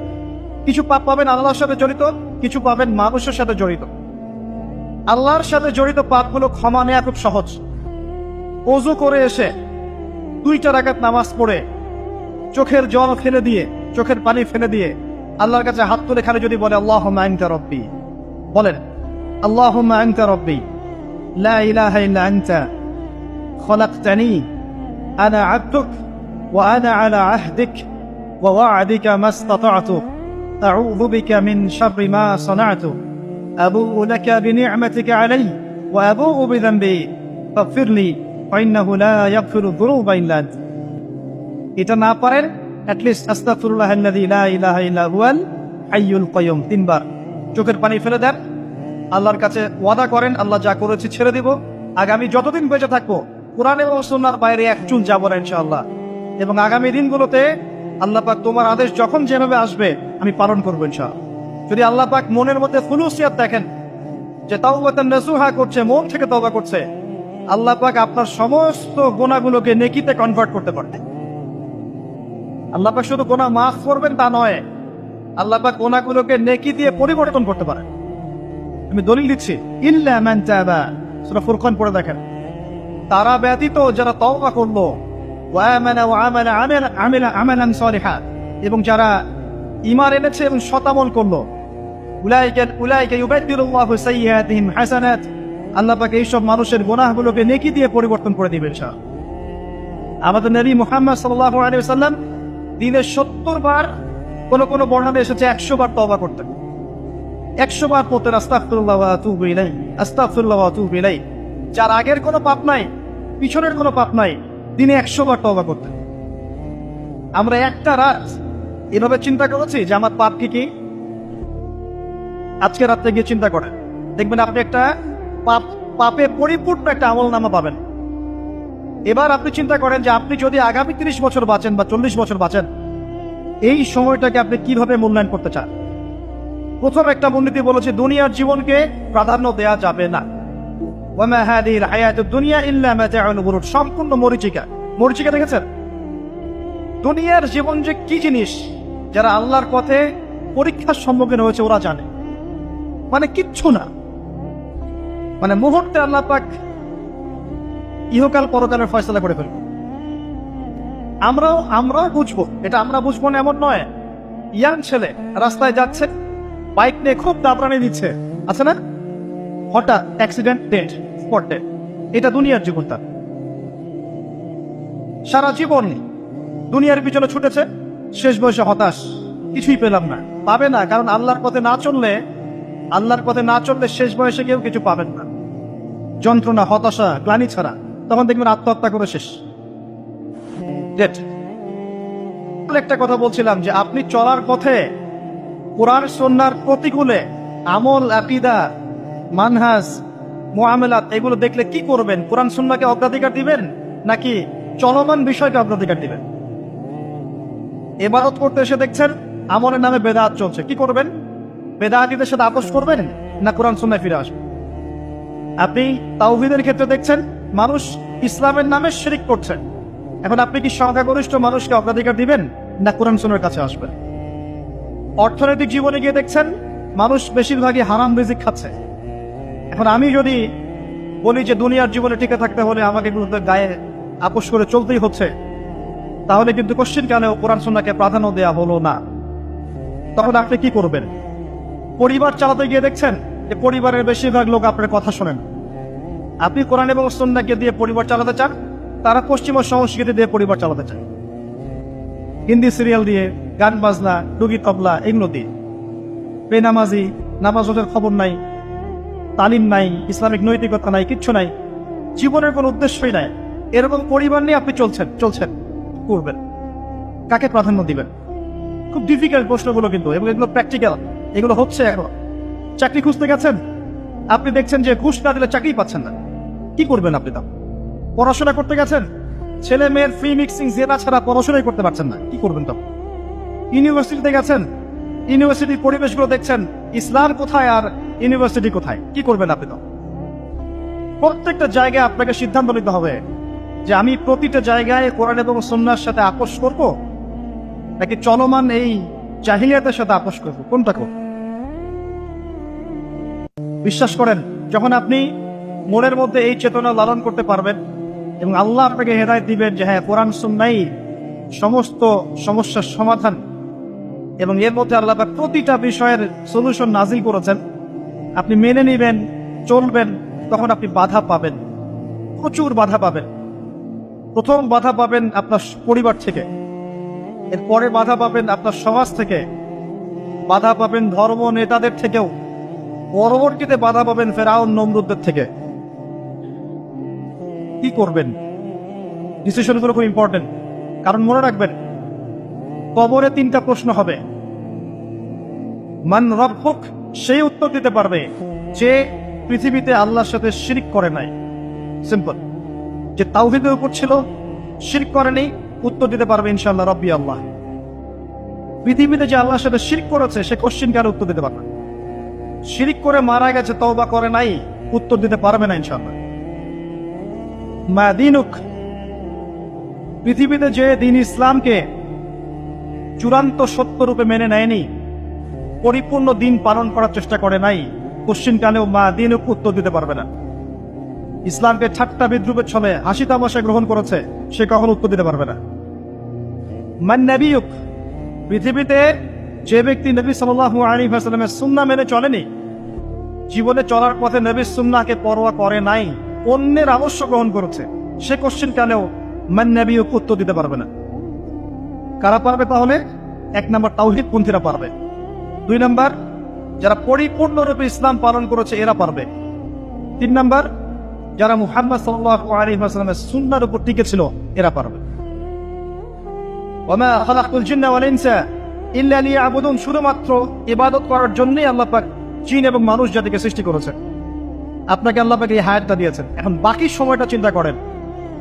কিছু পাপ পাবেন আল্লাহর সাথে জড়িত, কিছু পাবেন মানুষের সাথে জড়িত। আল্লাহর সাথে জড়িত পাপগুলো ক্ষমা নেওয়া খুব সহজ। ওযু করে এসে 2 রাকাত নামাজ পড়ে চোখের জল ফেলে দিয়ে, চোখের পানি ফেলে দিয়ে আল্লাহর কাছে হাত তুলে খালি যদি বলে আল্লাহুম্মা আনতা রাব্বি, বলেন আল্লাহুম্মা আনতা রাব্বি লা ইলাহা ইল্লা আনতা খলাকতানি আনা আবদুক ওয়া আনা আলা আহদিক ওয়া ওয়া'দিকা মাসতাতা'তু আউযু বিকা মিন শাররি মা সানা'তু আবুউ লাকা বিনি'মাতিকা আলাইয়া ওয়া আবুউ বিযানবি ফাগফিরলি ফাইন্নাহু লা ইয়াগফিরু যুনুবা ইল্লা আনতা। এটা না পারেন, অ্যাটলিস্ট আস্তাগফিরুল্লাহাল্লাযী লা ইলাহা ইল্লা হুয়াল হাইয়ুল কাইয়ুম 3 বার চোখের পানি ফেলে দেন, আল্লাহর কাছে ওয়াদা করেন আল্লাহ যা করেছি ছেড়ে দিব, আগামী যতদিন বেঁচে থাকবো কোরআন এবং সুন্নাহর বাইরে এক চুল যাব না ইনশাআল্লাহ। এবং আগামী দিনগুলোতে আল্লাহ পাক তোমার আদেশ যখন যেভাবে আসবে আমি পালন করবো ইনশাআল্লাহ। যদি আল্লাহ পাক মনের মধ্যে খুলুসিয়াত দেখেন যে তাওবাতান নাসুহা করছে, মন থেকে তওবা করছে, আল্লাহ পাক আপনার সমস্ত গুনাহগুলোকে নেকিতে কনভার্ট করতে পারে। আল্লাহ পাক শুধু গুনাহ মাফ করবেন তা নয়, আল্লাহ পাক গুনাহগুলোকে নেকি দিয়ে পরিবর্তন করতে পারেন। আমি দলিল দিচ্ছি, ইল্লা মান তাবা, সূরা ফুরকান পড়ে দেখেন, তারা ব্যতীত যারা তওবা করলো, ওয়া আমানা ওয়া আমিলা আমালান সালিহা, এবং যারা ঈমান এনেছে এবং সৎ আমল করলো, উলাইকা ইউবাদদিলুল্লাহু সাইয়্যাতিহিম হাসানাত, আল্লাহ পাক এইসব মানুষের গুনাহগুলোকে নেকি দিয়ে পরিবর্তন করে দিবেন ইনশাআল্লাহ। আমাদের নবী মুহাম্মদ সাল্লাল্লাহু আলাইহি ওয়াসাল্লাম দিনে 70 বার, কোন কোন বর্ণনায় এসেছে 100 বার তওবা করতেন। 100 বার পড়তেন আস্তাগফিরুল্লাহ ওয়া আতুবু ইলাইহি, আস্তাগফিরুল্লাহ ওয়া আতুবু ইলাইহি। যার আগের কোনো পাপ নাই, পিছনের কোনো পাপ নাই, দিনে 100 বার তওবা করতেন। আমরা একটা রাত এভাবে চিন্তা করেছি যে আমার পাপ কি কি। আজকে রাতে গিয়ে চিন্তা করেন, দেখবেন আপনি একটা পাপে পরিপূর্ণ একটা আমলনামা পাবেন। এবার আপনি চিন্তা করেন যে আপনি যদি আগামী 30 বছর বাঁচেন বা 40 বছর বাঁচেন, এই সময়টাকে আপনি কিভাবে মূল্যায়ন করতে চান। প্রথম একটা মূলনীতি বলেছে, দুনিয়ার জীবনকে প্রাধান্য দেয়া যাবে না। ওয়া মা হাদিহিল হায়াতুদ দুনিয়া ইল্লা মাতাউল গুরুর, সম্পূর্ণ মরীচিকা। মরীচিকা দেখেছেন? দুনিয়ার জীবন যে কি জিনিস, যারা আল্লাহর পথে পরীক্ষার সম্মুখীন হয়েছে ওরা জানে। মানে কিচ্ছু না, মানে মুহূর্তে আল্লাহ পাক ইহকাল পরকালের ফয়সালা করে ফেলবে। আমরাও বুঝবো, এটা আমরা বুঝবো না এমন নয়। ইয়াং ছেলে রাস্তায় যাচ্ছে, বাইক নিয়ে খুব দাবরানি দিচ্ছে, আছে না, হঠাৎ অ্যাক্সিডেন্ট, ডেড, স্পট ডেড। এটা দুনিয়ার জীবন তার। সারা জীবন দুনিয়ার পিছনে ছুটেছে, শেষ বয়সে হতাশ, কিছুই পেলাম না। পাবে না, কারণ আল্লাহর পথে না চললে শেষ বয়সে কেউ কিছু পাবেন না। যন্ত্রণা, হতাশা, গ্লানি ছাড়া। তখন দেখবেন আত্মহত্যা করে শেষ। একটা কথা বলছিলাম যে আপনি চলার পথে কোরআন সুন্নাহর প্রতিকূলে আমল, আকীদা, মানহাজ, মুআমালাত এগুলো দেখলে কি করবেন? কোরআন সুন্নাহকে অগ্রাধিকার দিবেন নাকি চলমান বিষয়কে অগ্রাধিকার দিবেন? ইবাদত করতে এসে দেখছেন আমলের নামে বেদাত চলছে, কি করবেন? বেদাতীদের সাথে আপোষ করবেন না কোরআন সুন্নাহে ফিরে আসবেন? আপনি তাওহীদের ক্ষেত্রে দেখছেন মানুষ ইসলামের নামে শিরক করছে, এখন আপনি কি সংখ্যাগরিষ্ঠ মানুষকে অগ্রাধিকার দিবেন না কোরআন সুন্নাহর কাছে আসবেন? অর্থনৈতিক জীবনে গিয়ে দেখছেন মানুষ বেশিরভাগই হারাম রিজিক খাচ্ছে, এখন আমি যদি বলি যে দুনিয়ার জীবনে টিকে থাকতে হলে আমাকে কিন্তু গায়ে আপোষ করে চলতেই হচ্ছে, তাহলে কিন্তু কোশ্চিনকালেও কোরআন সুন্নাহকে প্রাধান্য দেওয়া হলো না। তখন আপনি কি করবেন? পরিবার চালাতে গিয়ে দেখছেন যে পরিবারের বেশিরভাগ লোক আপনার কথা শোনেন। আপনি কোরআন এবং সুন্নাহকে দিয়ে পরিবার চালাতে চান, তারা পশ্চিমা সংস্কৃতি দিয়ে পরিবার চালাতে চায়, হিন্দি সিরিয়াল দিয়ে, গান বাজনা, ডুগি তবলা এগুলো দিয়ে। বেনামাজি, নামাজ রোজার খবর নাই, তালিম নাই, ইসলামিক নৈতিকতা নাই, কিচ্ছু নাই, জীবনের কোনো উদ্দেশ্যই নাই। এরকম পরিবার নিয়ে আপনি চলছেন করবেন, কাকে প্রাধান্য দিবেন? খুব ডিফিকাল্ট প্রশ্নগুলো কিন্তু, এবং এগুলো প্র্যাকটিক্যাল, এগুলো হচ্ছে। এখন চাকরি খুঁজতে গেছেন, আপনি দেখছেন যে ঘুষ না দিলে চাকরি পাচ্ছেন না, কি করবেন আপনি? তখন পড়াশোনা করতে গেছেন, ছেলে মেয়ের ফ্রি মিক্সিং জেনা ছাড়া পড়াশোনাই করতে পারছেন না, কি করবেন তখন? ইউনিভার্সিটিতে গেছেন, ইউনিভার্সিটির পরিবেশগুলো দেখছেন ইসলাম কোথায় আর ইউনিভার্সিটি কোথায়, কি করবেন আপনি তখন? প্রত্যেকটা জায়গায় আপনাকে সিদ্ধান্ত নিতে হবে যে আমি প্রতিটা জায়গায় কোরআন এবং সুন্নাহর সাথে আপোষ করব নাকি চলমান এই জাহিলিয়াতের সাথে আপোষ করব, কোনটা করব? বিশ্বাস করেন, যখন আপনি মনের মধ্যে এই চেতনা লালন করতে পারবেন এবং আল্লাহ আপনাকে হেদায়েত দিবেন যে হ্যাঁ কোরআন সুন্নাহই সমস্ত সমস্যার সমাধান, এবং এর মধ্যে আল্লাহ পাক প্রতিটা বিষয়ের সলিউশন নাজিল করেছেন, আপনি মেনে নেবেন, চলবেন, তখন আপনি বাধা পাবেন, প্রচুর বাধা পাবেন। প্রথম বাধা পাবেন আপনার পরিবার থেকে, এরপরে বাধা পাবেন আপনার সমাজ থেকে, বাধা পাবেন ধর্ম নেতাদের থেকেও, পরবর্তীতে বাধা পাবেন ফেরাউন নমরুদদের থেকে। কি করবেন? ডিসিশনগুলো খুব ইম্পর্টেন্ট, কারণ মনে রাখবেন কবরে 3টা প্রশ্ন হবে। মান রব্বুক, সেই উত্তর দিতে পারবে যে পৃথিবীতে আল্লাহর সাথে শিরক করে নাই। সিম্পল, যে তাওহীদের উপর ছিল, শিরক করেনি, উত্তর দিতে পারবে ইনশাআল্লাহ রব্বি আল্লাহ। পৃথিবীতে যে আল্লাহর সাথে শিরক করেছে সে কোশ্চেন কার উত্তর দিতে পারবে? শিরক করে মারা গেছে, তওবা করে নাই, উত্তর দিতে পারবে না ইনশাআল্লাহ। মা দীনুক, পৃথিবীতে যে দিন ইসলামকে চূড়ান্ত সত্য রূপে মেনে নেয়নি, পরিপূর্ণ দিন পালন করার চেষ্টা করে নাই, কোশ্চিন কালেও মা দীনুক উত্তর দিতে পারবে না। ইসলামকে ঠাট্টা বিদ্রুপের ছলে হাসি তামাশা গ্রহণ করেছে, সে কখনো উত্তর দিতে পারবে না। মান নবিয়ুক, পৃথিবীতে যে ব্যক্তি নবী সাল্লাল্লাহু আলাইহি ওয়াসাল্লামের সুন্নাহ মেনে চলেনি, জীবনে চলার পথে নবীর সুন্নাহকে পরোয়া করে নাই, অন্যের আদর্শ গ্রহণ করেছে, সে কোশ্চিন কালেও মান নবিয়ুক উত্তর দিতে পারবে না। কারা পারবে তাহলে? 1 নম্বর তাওহীদ পন্থীরা পারবে, 2 নম্বর যারা পরিপূর্ণরূপে ইসলাম পালন করেছে এরা পারবে, 3 নম্বর যারা মুহাম্মদ সাল্লাল্লাহু আলাইহি ওয়াসাল্লামের সুন্নাহর উপর টিকে ছিল এরা পারবে। ওয়া মা খালাকতুল জিন্না ওয়াল ইনসা ইল্লা লিয়াবুদুন, শুধুমাত্র ইবাদত করার জন্যই আল্লাহ পাক জিন এবং মানুষ জাতিকে সৃষ্টি করেছেন। আপনাকে আল্লাহ পাক এই হায়াতটা দিয়েছেন, এখন বাকি সময়টা চিন্তা করেন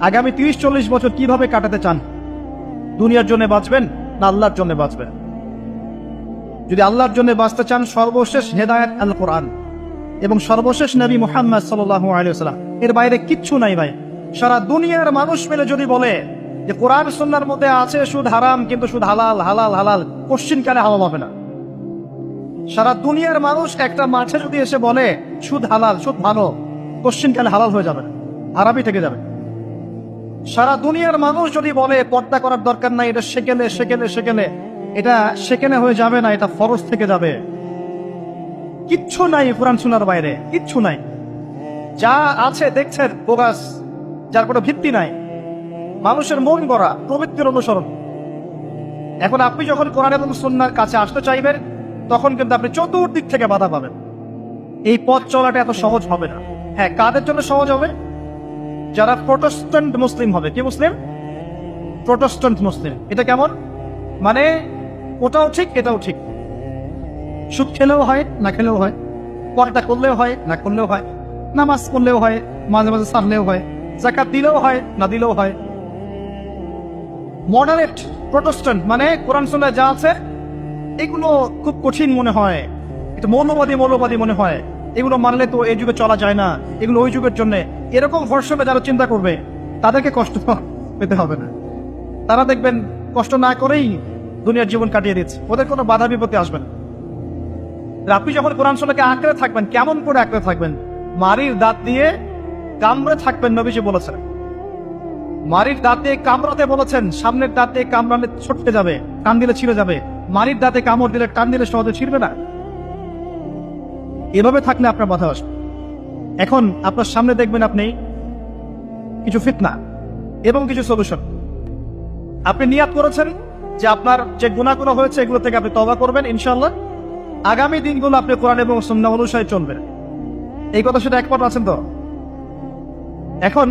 আগামী 30-40 বছর কিভাবে কাটাতে চান? দুনিয়ার জন্য বাঁচবেন না আল্লাহর জন্য বাঁচবেন? যদি আল্লাহর জন্য বাঁচতে চান, সর্বশেষ হেদায়েত আল কোরআন এবং সর্বশেষ নবী মুহাম্মদ সাল্লাল্লাহু আলাইহি ওয়াসাল্লাম, এর বাইরে কিচ্ছু নাই ভাই। সারা দুনিয়ার মানুষ মিলে যদি বলে যে কোরআন সুন্নাহর মধ্যে আছে সুদ হারাম, কিন্তু সুদ হালাল, হালাল হালাল, কোশ্চিন কালে হালাল হবে না। সারা দুনিয়ার মানুষ একটা মাঠে যদি এসে বলে সুদ হালাল, সুদ ভালো, কোশ্চিন কালে হালাল হয়ে যাবে, হারামই থেকে যাবে। সারা দুনিয়ার মানুষ যদি বলে পর্দা করার দরকার নাই, এটা সেকেলে, এটা সেকেলে হয়ে যাবে না, এটা ফরজ থেকে যাবে। কিচ্ছু নাই কোরআন সুন্নাহর বাইরে, কিচ্ছু নাই। যা আছে দেখছেন বোগাস, যার কোনো ভিত্তি নাই, মানুষের মন গড়া প্রবৃত্তির অনুসরণ। এখন আপনি যখন কোরআন এবং সুন্নাহর কাছে আসতে চাইবেন, তখন কিন্তু আপনি চতুর্দিক থেকে বাধা পাবেন। এই পথ চলাটা এত সহজ হবে না। হ্যাঁ, কাদের জন্য সহজ হবে? যারা প্রোটেস্ট্যান্ট মুসলিম হবে। কি মুসলিম? প্রোটেস্ট্যান্ট মুসলিম। এটা কেমন? মানে ওটাও ঠিক এটাও ঠিক, সুদ খেলেও হয় না খেলেও হয়, পর্দা করলেও হয় না করলেও হয়, নামাজ পড়লেও হয়, মাঝে মাঝে সারলেও হয়, যাকাত দিলেও হয় না দিলেও হয়। মডারেট প্রোটেস্ট্যান্ট মানে কোরআন সুন্নাহ যা আছে এগুলো খুব কঠিন মনে হয়, এটা মৌলবাদী মনে হয়, এগুলো মানলে তো এই যুগে চলা যায় না, এগুলো ওই যুগের জন্য। এরকম ভরসাবে যারা চিন্তা করবে তাদেরকে কষ্ট পেতে হবে না। তারা দেখবেন কষ্ট না করেই দুনিয়ার জীবন কাটিয়ে দিচ্ছে, ওদের কোনো বাধা বিপত্তি আসবে না। আপনি যখন কোরআন সুন্নাহকে আঁকড়ে থাকবেন, কেমন করে আঁকড়ে থাকবেন? মারির দাঁত দিয়ে কামড়ে থাকবেন, নবীজি বলেছেন। মারির দাঁত দিয়ে কামড়াতে বলেছেন, সামনের দাঁত দিয়ে কামড়ালে ছটকে যাবে, টান দিলে ছিঁড়ে যাবে। মারির দাঁতে কামড় দিলে টান দিলে সহজে ছিঁড়বে না। এভাবে থাকলে আপনার বাধা আসবে। এখন আপনার সামনে দেখবেন আপনি কিছু ফিতনা এবং কিছু সলিউশন। আপনি নিয়াত করেছেন যে আপনার যে গুনাহগুলো হয়েছে এগুলো থেকে আপনি তওবা করবেন ইনশাআল্লাহ, আগামী দিনগুলো আপনি কোরআন এবং সুন্নাহ অনুসারে চলবেন। এই কথা সেটা একমত আছেন তো? এখন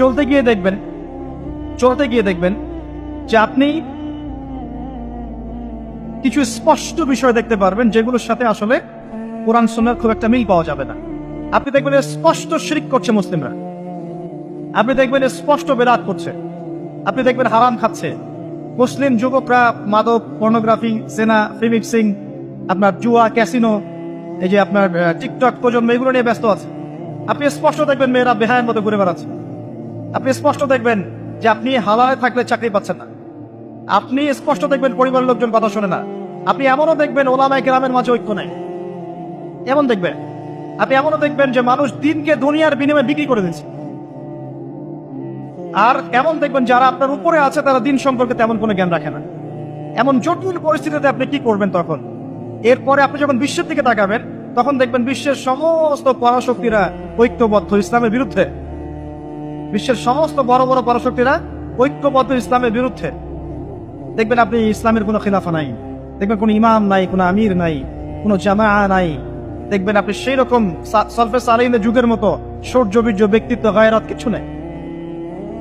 চলতে গিয়ে দেখবেন যে আপনি কিছু স্পষ্ট বিষয় দেখতে পারবেন যেগুলোর সাথে আসলে কোরআন সুন্নাহর খুব একটা মিল পাওয়া যাবে না। আপনি দেখবেন স্পষ্ট শিরক করছে মুসলিমরা, আপনি দেখবেন স্পষ্ট বেদাত করছে, আপনি দেখবেন হারাম খাচ্ছে। মুসলিম যুবকরা মাদক, পর্নোগ্রাফি, জেনা, ফিমিক্সিং, আপনার জুয়া, ক্যাসিনো, এই যে আপনার টিকটক প্রজন্ম, এগুলো নিয়ে ব্যস্ত আছে। আপনি স্পষ্ট দেখবেন মেয়েরা বেহায়ের মতো ঘুরে বেড়াচ্ছে। আপনি স্পষ্ট দেখবেন যে আপনি হালালে থাকলে চাকরি পাচ্ছেন না। আপনি স্পষ্ট দেখবেন পরিবারের লোকজন কথা শোনে না। আপনি এমনও দেখবেন ওলামায়ে কেরামের মাঝে ঐক্য নেই, এমন দেখবেন। আপনি এমনও দেখবেন যে মানুষ দিনকে দুনিয়ার বিনিময়ে বিক্রি করে দিচ্ছে। আর এমন দেখবেন যারা আপনার উপরে আছে তারা দিন সম্পর্কে তেমন কোনো জ্ঞান রাখে না। এমন জটিল পরিস্থিতিতে আপনি কি করবেন তখন? এরপরে আপনি যখন বিশ্বের দিকে তাকাবেন, তখন দেখবেন বিশ্বের সমস্ত পরাশক্তিরা ঐক্যবদ্ধ ইসলামের বিরুদ্ধে। বিশ্বের সমস্ত বড় বড় পরাশক্তিরা ঐক্যবদ্ধ ইসলামের বিরুদ্ধে। দেখবেন আপনি ইসলামের কোনো খিলাফা নাই, দেখবেন কোনো ইমাম নাই, কোনো আমির নাই, কোনো জামাআ নাই। দেখবেন আপনি সেই রকম সলফে সালেহিনের যুগের মতো শৌর্যবীর্য, ব্যক্তিত্ব, গায়রাত কিছু নেই।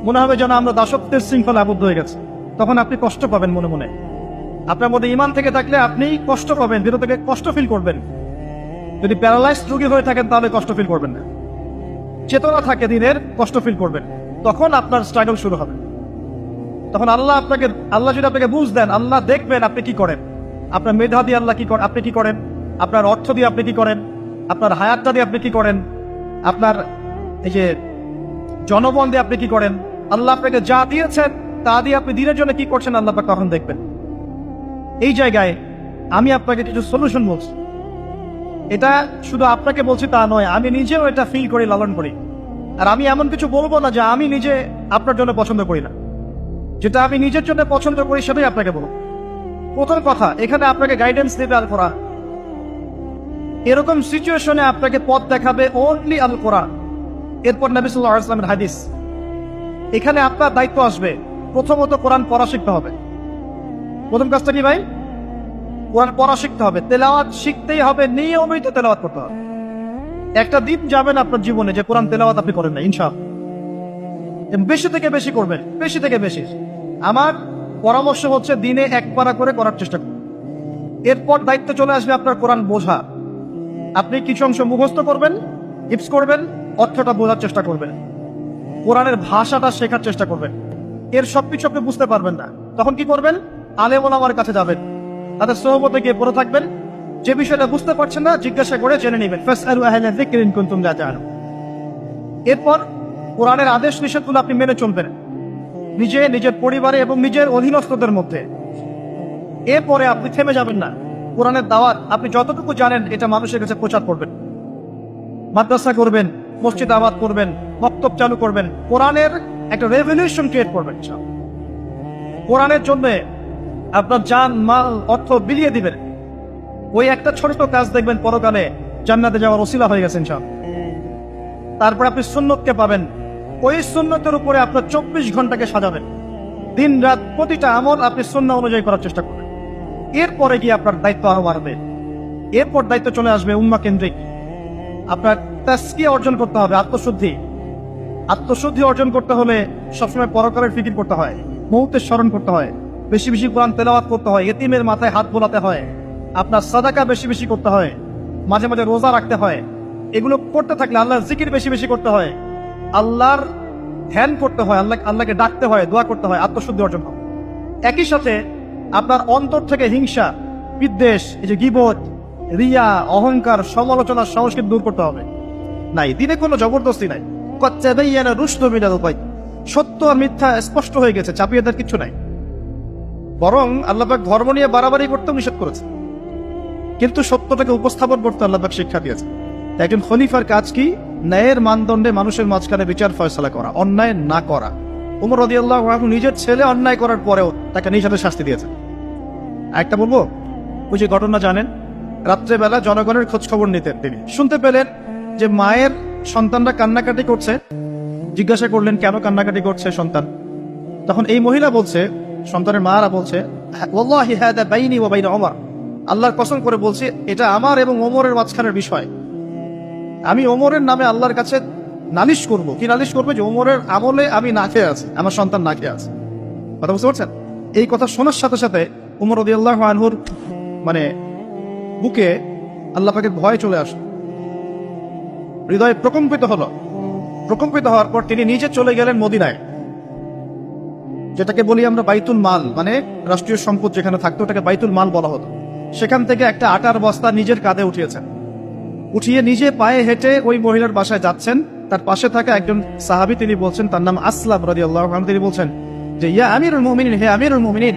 মনে হবে যেন আমরা দাসত্বের শৃঙ্খলা আবদ্ধ হয়ে গেছে। তখন আপনি কষ্ট পাবেন মনে মনে। আপনার মধ্যে ইমান থেকে থাকলে আপনি কষ্ট পাবেন, ভিতর থেকে কষ্ট ফিল করবেন। যদি প্যারালাইজড রোগী হয়ে থাকেন তাহলে কষ্ট ফিল করবেন না। চেতনা থাকে দিনের, কষ্ট ফিল করবেন। তখন আপনার স্ট্রাগল শুরু হবে। তখন আল্লাহ যদি আপনাকে বুঝ দেন, আল্লাহ দেখবেন আপনি কি করেন। আপনার মেধা দিয়ে আল্লাহ কি করেন, আপনি কি করেন, আপনার অর্থ দিয়ে আপনি কি করেন, আপনার হায়াতটা দিয়ে আপনি কি করেন, আপনার এই যে জনবল দিয়ে আপনি কি করেন, আল্লাহ আপনাকে যা দিয়েছেন তা দিয়ে আপনি দিনের জন্য কি করছেন, আল্লাহ পাক তখন দেখবেন। এই জায়গায় আমি আপনাকে কিছু সলিউশন বলছি। এটা শুধু আপনাকে বলছি তা নয়, আমি নিজেও এটা ফিল করি, লালন করি। আর আমি এমন কিছু বলবো না যা আমি নিজে আপনার জন্য পছন্দ করি না। যেটা আমি নিজের জন্য পছন্দ করি সেটাই আপনাকে বলবো। প্রথম কথা, এখানে আপনাকে গাইডেন্স দেবে আল কোরআন। এরকম সিচুয়েশনে আপনাকে পথ দেখাবে অনলি আল কোরআন, এরপর নবী সাল্লাল্লাহু আলাইহি ওয়াসাল্লামের হাদিস। এখানে আপনার দায়িত্ব আসবে প্রথমত কোরআন পড়া শিখতে হবে। প্রথম কাজটা কি ভাই? কোরআন পড়া শিখতে হবে, তেলাওয়াত শিখতেই হবে, নিয়মিত তেলাওয়াত করতে হবে। একটা দিন যাবেন আপনার জীবনে যে কোরআন তেলাওয়াত আপনি করেন না, ইনশাআল্লাহ। বেশি থেকে বেশি করবেন, বেশি থেকে বেশি। আমার পরামর্শ হচ্ছে দিনে এক পারা করে করার চেষ্টা করুন। এরপর দায়িত্ব চলে আসবে আপনার কোরআন বোঝা। আপনি কিছু অংশ মুখস্থ করবেন, হিফজ করবেন, অর্থটা বোঝার চেষ্টা করবেন, কোরআনের ভাষাটা শেখার চেষ্টা করবেন। এর সবকিছু আপনি বুঝতে পারবেন না, তখন কি করবেন? আলেম ওলামার কাছে যাবেন, তাদের সোহবতে গিয়ে পড়ে থাকবেন। যে বিষয়টা বুঝতে পারছেন না জিজ্ঞাসা করে জেনে নেবেন। ফাসআলু আহলা যিকরি ইন কুনতুম লা তা'লামুন। এরপর কোরআনের আদেশ নিষেধগুলো আপনি মেনে চলবেন নিজে, নিজের পরিবারে এবং নিজের অধীনস্থদের মধ্যে। এরপরে আপনি থেমে যাবেন না। কোরআনের দাওয়াত আপনি যতটুকু জানেন এটা মানুষের কাছে প্রচার করবেন, মাদ্রাসা করবেন, মসজিদ আবাদ করবেন, মক্তব চালু করবেন, কোরআনের একটা রেভলিউশন ক্রিয়েট করবেন। কোরআনের জন্য আপনার জান, মাল, অর্থ বিলিয়ে দিবেন। ওই একটা ছোট কাজ দেখবেন পরকালে জান্নাতে যাওয়ার ওসিলা হয়ে গেছেন। তারপর আপনি সুন্নতকে পাবেন। ওই সুন্নতের উপরে আপনার 24 ঘন্টাকে সাজাবেন। দিন রাত প্রতিটা আমল আপনি সুন্নাহ অনুযায়ী করার চেষ্টা করবেন। এরপরে গিয়ে আপনার দায়িত্ব আরো বাড়বে। এরপর দায়িত্ব চলে আসবে উম্মাহ কেন্দ্রিক। আপনার তাজকিয়া অর্জন করতে হবে, আত্মশুদ্ধি। আত্মশুদ্ধি অর্জন করতে হলে সবসময় পরকালের ফিকির করতে হয়, মৌতের স্মরণ করতে হয়, বেশি বেশি কোরআন তেলাওয়াত করতে হয়, এতিমের মাথায় হাত বোলাতে হয়, আপনার সাদাকা বেশি বেশি করতে হয়, মাঝে মাঝে রোজা রাখতে হয়। এগুলো করতে থাকলে আল্লাহর জিকির বেশি বেশি করতে হয়, আল্লাহর ধ্যান করতে হয়, আল্লাহকে ডাকতে হয়, দোয়া করতে হয়, আত্মশুদ্ধি অর্জন হয়। একই সাথে আপনার অন্তর থেকে হিংসা, বিদ্বেষ, এই যে গীবত, রিয়া, অহংকার, সমালোচনার সংস্কৃতি দূর করতে হবে। নাই, দিনে কোনো জবরদস্তি নাই। রুশদ মিনাল উপায়, সত্য আর মিথ্যা স্পষ্ট হয়ে গেছে, চাপিয়ে দেওয়ার কিছু নাই। বরং আল্লাহ পাক ধর্ম নিয়ে বাড়াবাড়ি করতে নিষেধ করেছে, কিন্তু সত্যটাকে উপস্থাপন করতে আল্লাহ পাক শিক্ষা দিয়েছে। একজন খলিফার কাজ কি? ন্যায়ের মানদণ্ডে মানুষের মাঝখানে বিচার ফয়সালা করা, অন্যায় না করা। ওমর রাদিয়াল্লাহু আনহু নিজের ছেলে অন্যায় করার পরেও তাকে নিজ হাতে শাস্তি দিয়েছে। একটা বলবো, ওই যে ঘটনা জানেন, রাত্রেবেলা জনগণের খোঁজ খবর নিতেন তিনি। শুনতে পেলেন যে মায়ের সন্তানরা কান্নাকাটি করছে। জিজ্ঞাসা করলেন কেন কান্নাকাটি করছে সন্তান। তখন এই মহিলা বলছে, সন্তানের মারা বলছে, ওয়াল্লাহি হাদা বাইনি ওয়া বাইনা ওমর, আল্লাহর কসম করে বলছি এটা আমার এবং ওমরের মাঝখানের বিষয়। আমি ওমরের নামে আল্লাহর কাছে নালিশ করব। কি নালিশ করবে? যে ওমরের আমলে আমি না খেয়ে আছি, আমার সন্তান না খেয়ে আছে। কথা বুঝতে পারছেন? এই কথা শোনার সাথে সাথে ওমর রাদিয়াল্লাহু আনহুর বুকে আল্লাহ পাকের ভয় চলে আসে, হৃদয় প্রকম্পিত হলো। প্রকম্পিত হওয়ার পর তিনি নিজে চলে গেলেন মদিনায়, যেটাকে বলি আমরা বাইতুল মাল, রাষ্ট্রীয় সম্পদ যেখানে থাকতো ওটাকে বাইতুল মাল বলা হতো। সেখান থেকে একটা আটার বস্তা নিজের কাঁধে উঠিয়েছেন, উঠিয়ে নিজে পায়ে হেঁটে ওই মহিলার বাসায় যাচ্ছেন। তার পাশে থাকা একজন সাহাবী, তিনি বলছেন, তার নাম আসলাম রাদিয়াল্লাহু আনহু, তিনি বলছেন যে ইয়া আমিরুল মুমিনিন, হে আমিরুল মুমিনিন,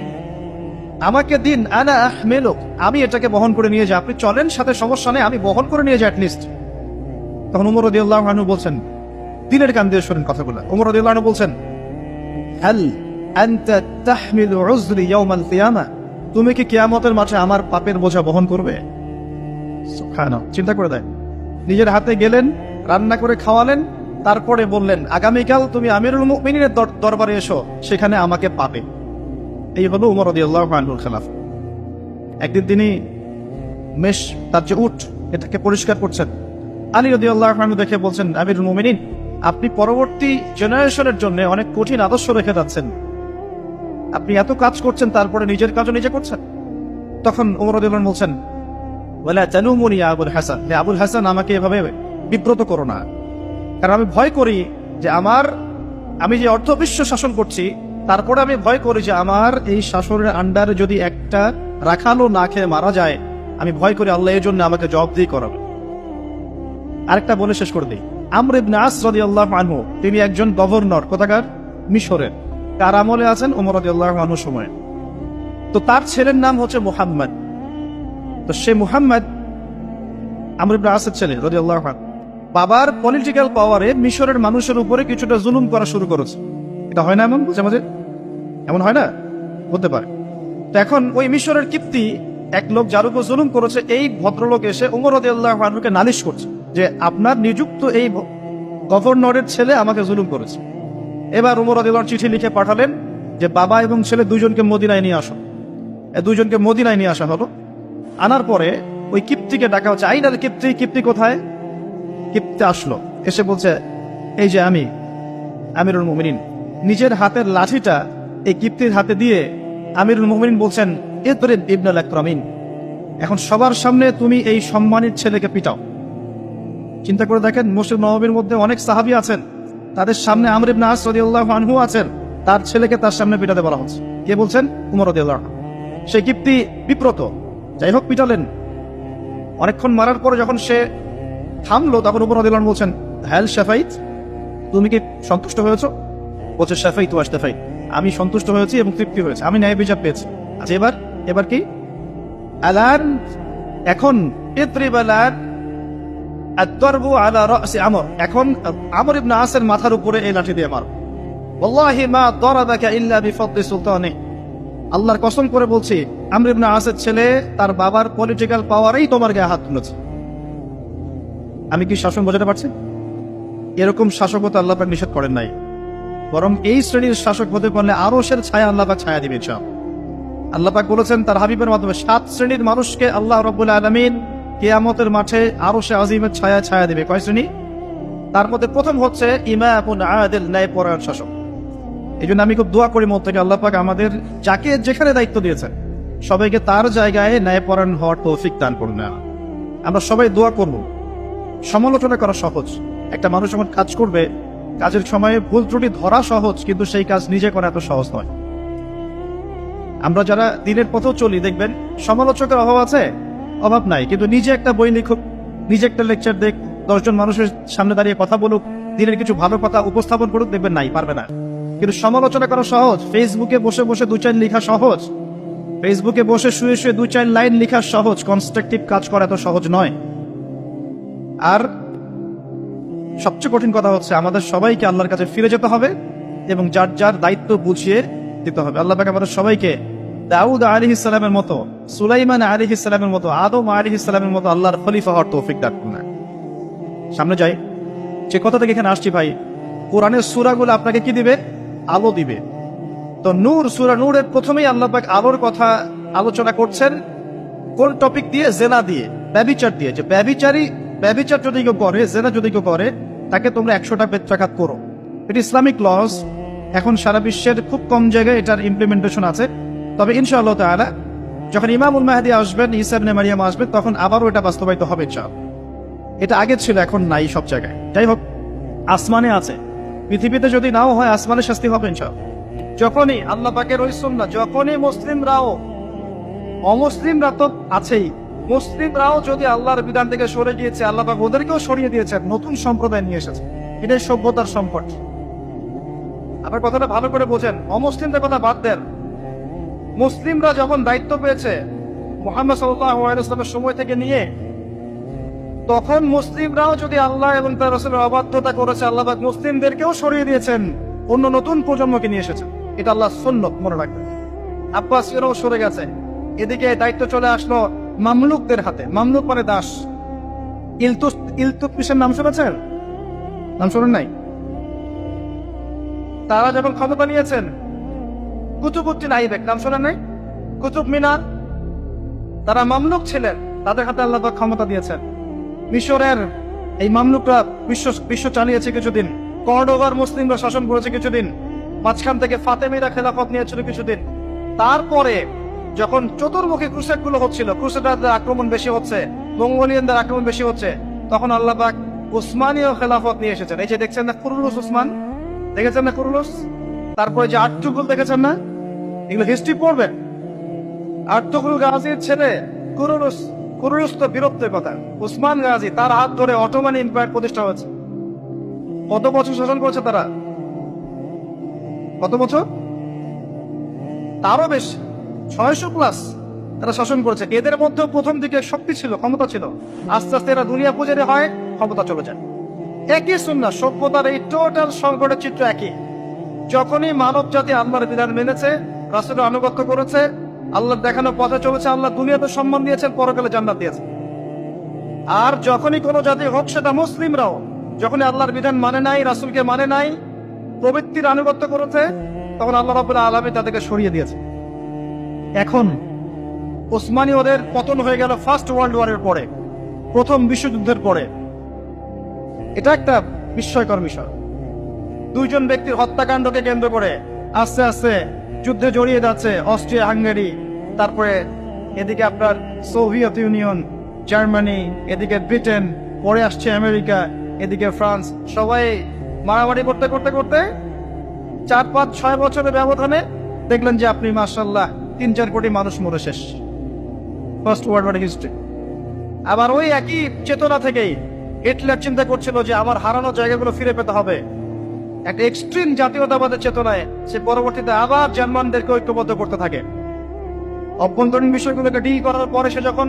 আমাকে দিন, আনা আহমিলুক, আমি এটাকে বহন করে নিয়ে যাই। আপনি চলেন, সাথে সমস্যা নেই, আমি বহন করে নিয়ে যাই অ্যাটলিস্ট। তখন ওমর রাদিয়াল্লাহু আনহু বলছেন, দিনের কান দিয়ে শুনেন কথাগুলো। ওমর রাদিয়াল্লাহু আনহু বলছেন, হাল আনতা তাহমিলু উযরি ইয়াউমাল কিয়ামা, তুমি কি কিয়ামতের মাঠে আমার পাপের বোঝা বহন করবে? সুবহানাল্লাহ, চিন্তা করে দেয়। নিজের হাতে গেলেন, রান্না করে খাওয়ালেন, তারপরে বললেন আগামীকাল তুমি আমিরুল মুমিনিনের দরবারে এসো, সেখানে আমাকে পাবে। এই হলো ওমর রাদিয়াল্লাহু আনহুর খেলাফ। একদিন তিনি তার যে উট, এটাকে পরিষ্কার করছেন। আলী রাদিয়াল্লাহু আনহু দেখে বলছেন, আমিরুল মুমিনিন, আপনি পরবর্তী জেনারেশনের জন্য অনেক কঠিন আদর্শ রেখে যাচ্ছেন। আপনি এত কাজ করছেন, তারপরে নিজের কাজও নিজে করছেন। তখন ওমর রাদিয়াল্লাহু আনহু বলছেন, ওয়ালা তালুমুনি ইয়া আবুল হাসান, হে আবুল হাসান, আমাকে এভাবে বিব্রত করো না। কারণ আমি ভয় করি যে আমি যে অর্ধবিশ্ব শাসন করছি, তারপরে আমি ভয় করি যে আমার এই শাসনের আন্ডারে যদি একটা রাখালো না খেয়ে মারা যায়, আমি ভয় করি আল্লাহ এর জন্য আমাকে জবাবদিহি করাবে। আরেকটা বলে শেষ করে দিই, আমর ইবনে আস রাদিয়াল্লাহু আনহু, তিনি একজন গভর্নর, কোথাকার? মিশরের। কার আমলে আছেন? ওমর রাদিয়াল্লাহু আনহুর সময়। তো তার ছেলের নাম হচ্ছে মুহাম্মদ। তো সে মুহাম্মদ আমর ইবনে আসের ছেলে রাদিয়াল্লাহু আনহু। বাবার পলিটিক্যাল পাওয়ারে মিশরের মানুষের উপরে কিছুটা জুলুম করা শুরু করেছে। এটা হয় না এমন? মাঝে মাঝে এমন হয় না? হতে পারে। তো এখন ওই মিশরের কিপ্তি এক লোক যার উপর জুলুম করেছে, এই ভদ্রলোক এসে ওমর রাদিয়াল্লাহু আনহুকে নালিশ করছে যে আপনার নিযুক্ত এই গভর্নরের ছেলে আমাকে জুলুম করেছে। এবার ওমর রাদিয়াল্লাহু আনহু চিঠি লিখে পাঠালেন যে বাবা এবং ছেলে দুইজনকে মদিনায় নিয়ে আসো। দুইজনকে মদিনায় নিয়ে আসা হলো। আনার পরে ওই কিপ্তিকে ডাকা হচ্ছে, আইনাল কিপ্তি, কিপ্তি কোথায়? কিপ্তি আসলো, এসে বলছে, এই যে আমি আমিরুল মুমিনিন। নিজের হাতের লাঠিটা এই কিপ্তির হাতে দিয়ে আমিরুল মুমিনিন বলছেন, ইদরিব ইবনুল আকরামিন, এখন সবার সামনে তুমি এই সম্মানিত ছেলেকে পিটাও। চিন্তা করে দেখেন, মসজিদ নববীর মধ্যে অনেক সাহাবী আছেন, তাদের সামনে আমর ইবনে আস রাদিয়াল্লাহু আনহু আছেন, তার ছেলেকে তার সামনে পিটাতে বলা হচ্ছে। কে বলছেন? ওমর রাদিয়াল্লাহু আনহু। সেই কিপ্তি বিব্রত, যাই হোক পিটালেন। অনেকক্ষণ মারার পরে যখন সে থামলো, তখন ওমর রাদিয়াল্লাহু আনহু বলছেন, হাল শাফাইত, তুমি কি সন্তুষ্ট হয়েছো? বলছে, শাফাইতু ওয়াশতাফাইত, আমি সন্তুষ্ট হয়েছি এবং তৃপ্তি হয়েছে, আমি ন্যায় বিচার পেয়েছি। আচ্ছা, এবার কি? আলান, এখন ইদরিব আলান আদ-দারবু আলা রাসি আমর, এখন আমর ইবনে আসের মাথার উপরে এই লাঠি দিয়ে মারো। ওয়াল্লাহি মা দারাবাকা ইল্লা বিফদলি সুলতানি, আল্লাহর কসম করে বলছি, আমর ইবনে আসের ছেলে তার বাবার পলিটিক্যাল পাওয়ারেই তোমার গায়ে হাত তুলেছে। আমি কি শাসন বোঝাতে পারছি? এরকম শাসকতা আল্লাহ পাক নিষেধ করেন নাই, বরং এই শ্রেণীর শাসক হতে পারলে আরশের ছায়া আল্লাহ পাক ছায়া দিবেন। আল্লাহ পাক বলেছেন তার হাবিবের মাধ্যমে 7 শ্রেণীর মানুষকে আল্লাহ রাব্বুল আলামিন কিয়ামতের মাঠে আরশে আজিমের ছায়া ছায়া দিবে। কয় শ্রেণী? তার মধ্যে প্রথম হচ্ছে ইমামুন আদিল, ন্যায়পরায়ণ শাসক। এই জন্য আমি খুব দোয়া করি মন থেকে আল্লাহ পাক আমাদের যাকে যেখানে দায়িত্ব দিয়েছেন সবাইকে তার জায়গায় ন্যায়পরায়ণ হওয়ার তৌফিক দান করুন। আমরা সবাই দোয়া করব। সমালোচনা করা সহজ, একটা মানুষ যখন কাজ করবে কাজের সময়ে ভুল ত্রুটি ধরা সহজ, কিন্তু সেই কাজ নিজে করা এত সহজ নয়। আমরা যারা দিনের পথেও চলি দেখবেন সমালোচকের অভাব আছে, অভাব নাই, কিন্তু নিজে একটা বই লিখুক, নিজে একটা লেকচার দেখ, 10 জন মানুষের সামনে দাঁড়িয়ে কথা বলুক, দিনের কিছু ভালো কথা উপস্থাপন করুক, দেখবেন নাই, পারবে না। কিন্তু সমালোচনা করা সহজ, ফেসবুকে বসে বসে 2-4 লেখা সহজ, ফেসবুকে বসে শুয়ে শুয়ে 2-4 লাইন লেখা সহজ, কনস্ট্রাকটিভ কাজ করা এত সহজ নয়। আর সবচেয়ে কঠিন কথা হচ্ছে আমাদের সবাইকে আল্লাহর কাছে ফিরে যেতে হবে এবং যার যার দায়িত্ব বুঝিয়ে দিতে হবে। আল্লাহ পাক আমাদের সবাইকে দাউদ আলাইহিস সালামের মতো, সুলাইমান আলাইহিস সালামের মতো, আদম আলাইহিস সালামের মতো আল্লাহর খলিফা হওয়ার তৌফিক দান করুন। সামনে যাই, যে কথা থেকে এখানে আসছি ভাই, কোরআনের সূরাগুলো আপনাকে কি দিবে? আলো দিবে। তো নূর, সূরা নূরের প্রথমেই আল্লাহ পাক আলোর কথা আলোচনা করছেন। কোন টপিক দিয়ে? জেনা দিয়ে, ব্যভিচার দিয়ে। যে ব্যভিচার যদি কেউ করে, জেনা যদি কেউ করে, তাকে তোমরা 100টা বেত্রাঘাত করো। এটা ইসলামিক লস। এখন সারা বিশ্বের খুব কম জায়গায় এটার ইমপ্লিমেন্টেশন আছে, তবে ইনশাআল্লাহ তাআলা যখন ইমামুল মাহদী আসবেন, ঈসা ইবনে মারিয়াম আসবেন, তখন আবারও এটা বাস্তবায়িত হবে ইনশাআল্লাহ। এটা আগে ছিল, এখন নাই সব জায়গায়। যাই হোক, আসমানে আছে, পৃথিবীতে যদি নাও হয় আসমানে শাস্তি হবে ইনশাআল্লাহ। যখনই আল্লাহ পাকের ওই সুন্নাহ, যখনই মুসলিমরাও, অমুসলিমরা তো আছেই, মুসলিমরাও যদি আল্লাহর বিধান থেকে সরে গিয়েছে, আল্লাহ পাক ওদেরকেও সরিয়ে দিয়েছেন, নতুন সম্প্রদায় নিয়ে এসেছে। এটাই সভ্যতার সংকট। আবার কথাটা ভালো করে বোঝেন, অমুসলিমদের কথা বাদ দেন। মুসলিমরা যখন দায়িত্ব পেয়েছে মুহাম্মদ সাল্লাল্লাহু আলাইহি ওয়াসাল্লামের সময় থেকে নিয়ে, তখন মুসলিমরাও যদি আল্লাহ এবং তার রাসূলের অবাধ্যতা করেছে, আল্লাহ পাক মুসলিমদেরকেও সরিয়ে দিয়েছেন, অন্য নতুন প্রজন্মকে নিয়ে এসেছেন। এটা আল্লাহর সুন্নাত, মনে রাখবেন। আব্বাসীয়রাও সরে গেছে, এদিকে দায়িত্ব চলে আসলো মামলুকদের হাতে। মামলুক মানে দাস। ইলতুৎমিশের নাম শুনেছেন? নাম শোনেন নাই? তারা যখন ক্ষমতা নিয়েছেন, কুতুবউদ্দিন আইবেক নাম শোনেন নাই? কুতুব মিনার, তারা মামলুক ছিলেন, তাদের হাতে আল্লাহ পাক ক্ষমতা দিয়েছেন। মিশরের এই মামলুকরা বিশ্ব চালিয়েছে কিছুদিন, কর্ডোভার মুসলিমরা শাসন করেছে কিছুদিন, মাঝখান থেকে ফাতেমিরা খেলাফত নিয়েছিল কিছুদিন। তারপরে যখন চতুর্মুখী ক্রুসেড গুলো হচ্ছিল, ক্রুসেডারদের আক্রমণ বেশি হচ্ছে, মঙ্গোলিয়ানদের আক্রমণ বেশি হচ্ছে, তখন আল্লাহ পাক উসমানীয় খেলাফত নিয়ে এসেছেন। এই যে দেখছেন না কুরুলুস উসমান, দেখেছেন না কুরুলুস? তারপরে যে আর্তুগুল দেখেছেন না? এগুলো হিস্ট্রি পড়বেন। আর্তুগুল গাজীর ছেলে কুরুলুস, কুরুলুস তো বীরত্বের কথা। উসমান গাজী, তার হাত ধরে অটোমান এম্পায়ার প্রতিষ্ঠা হয়েছে। কত বছর শাসন করেছে তারা? কত বছর? তারও বেশি, 600+ তারা শাসন করেছে। এদের মধ্যে প্রথম দিকে শক্তি ছিল, ক্ষমতা ছিল, আস্তে আস্তে এরা দুনিয়া পূজারি হয়, ক্ষমতা চলে যায়। একই সুন্নাহ, সভ্যতার এই টোটাল সংকটের চিত্র একই। যখনই মানব জাতি আল্লাহর বিধান মেনেছে, রাসূলের আনুগত্য করেছে, আল্লাহর দেখানো পথে চলেছে, আল্লাহ দুনিয়াতে সম্মান দিয়েছেন, পরকালে জান্নাত দিয়েছেন। আর যখনই কোনো জাতি হোক, সেটা মুসলিমরাও, যখনই আল্লাহর বিধান মানে নাই, রাসূলকে মানে নাই, প্রবৃত্তির আনুগত্য করেছে, তখন আল্লাহ রাব্বুল আলামিন তাদেরকে সরিয়ে দিয়েছে। এখন ওসমানী ওদের পতন হয়ে গেল ফার্স্ট ওয়ার্ল্ড ওয়ারের পরে, প্রথম বিশ্বযুদ্ধের পরে। এটা একটা বিস্ময়কর বিষয়। 2 জন ব্যক্তির হত্যাকাণ্ডকে কেন্দ্র করে আস্তে আস্তে যুদ্ধে জড়িয়ে যাচ্ছে অস্ট্রিয়া, হাঙ্গেরি, তারপরে এদিকে আপনার সোভিয়েত ইউনিয়ন, জার্মানি, এদিকে ব্রিটেন, পরে আসছে আমেরিকা, এদিকে ফ্রান্স। সবাই মারামারি করতে করতে করতে 4-5-6 বছরের ব্যবধানে দেখলেন যে আপনি মাশাআল্লাহ 3-4 কোটি মানুষ মরে শেষ। First world war history. আবার ওই একই চেতনা থেকেই হিটলার চিন্তা করছিল যে আমার হারানো জায়গাগুলো ফিরে পেতে হবে। একটা এক্সট্রিম জাতীয়তাবাদের চেতনায় সে পরবর্তীতে আবার জার্মানদেরকে ঐক্যবদ্ধ করতে থাকে। অভ্যন্তরীণ বিষয়গুলোকে ডিল করার পরে সে যখন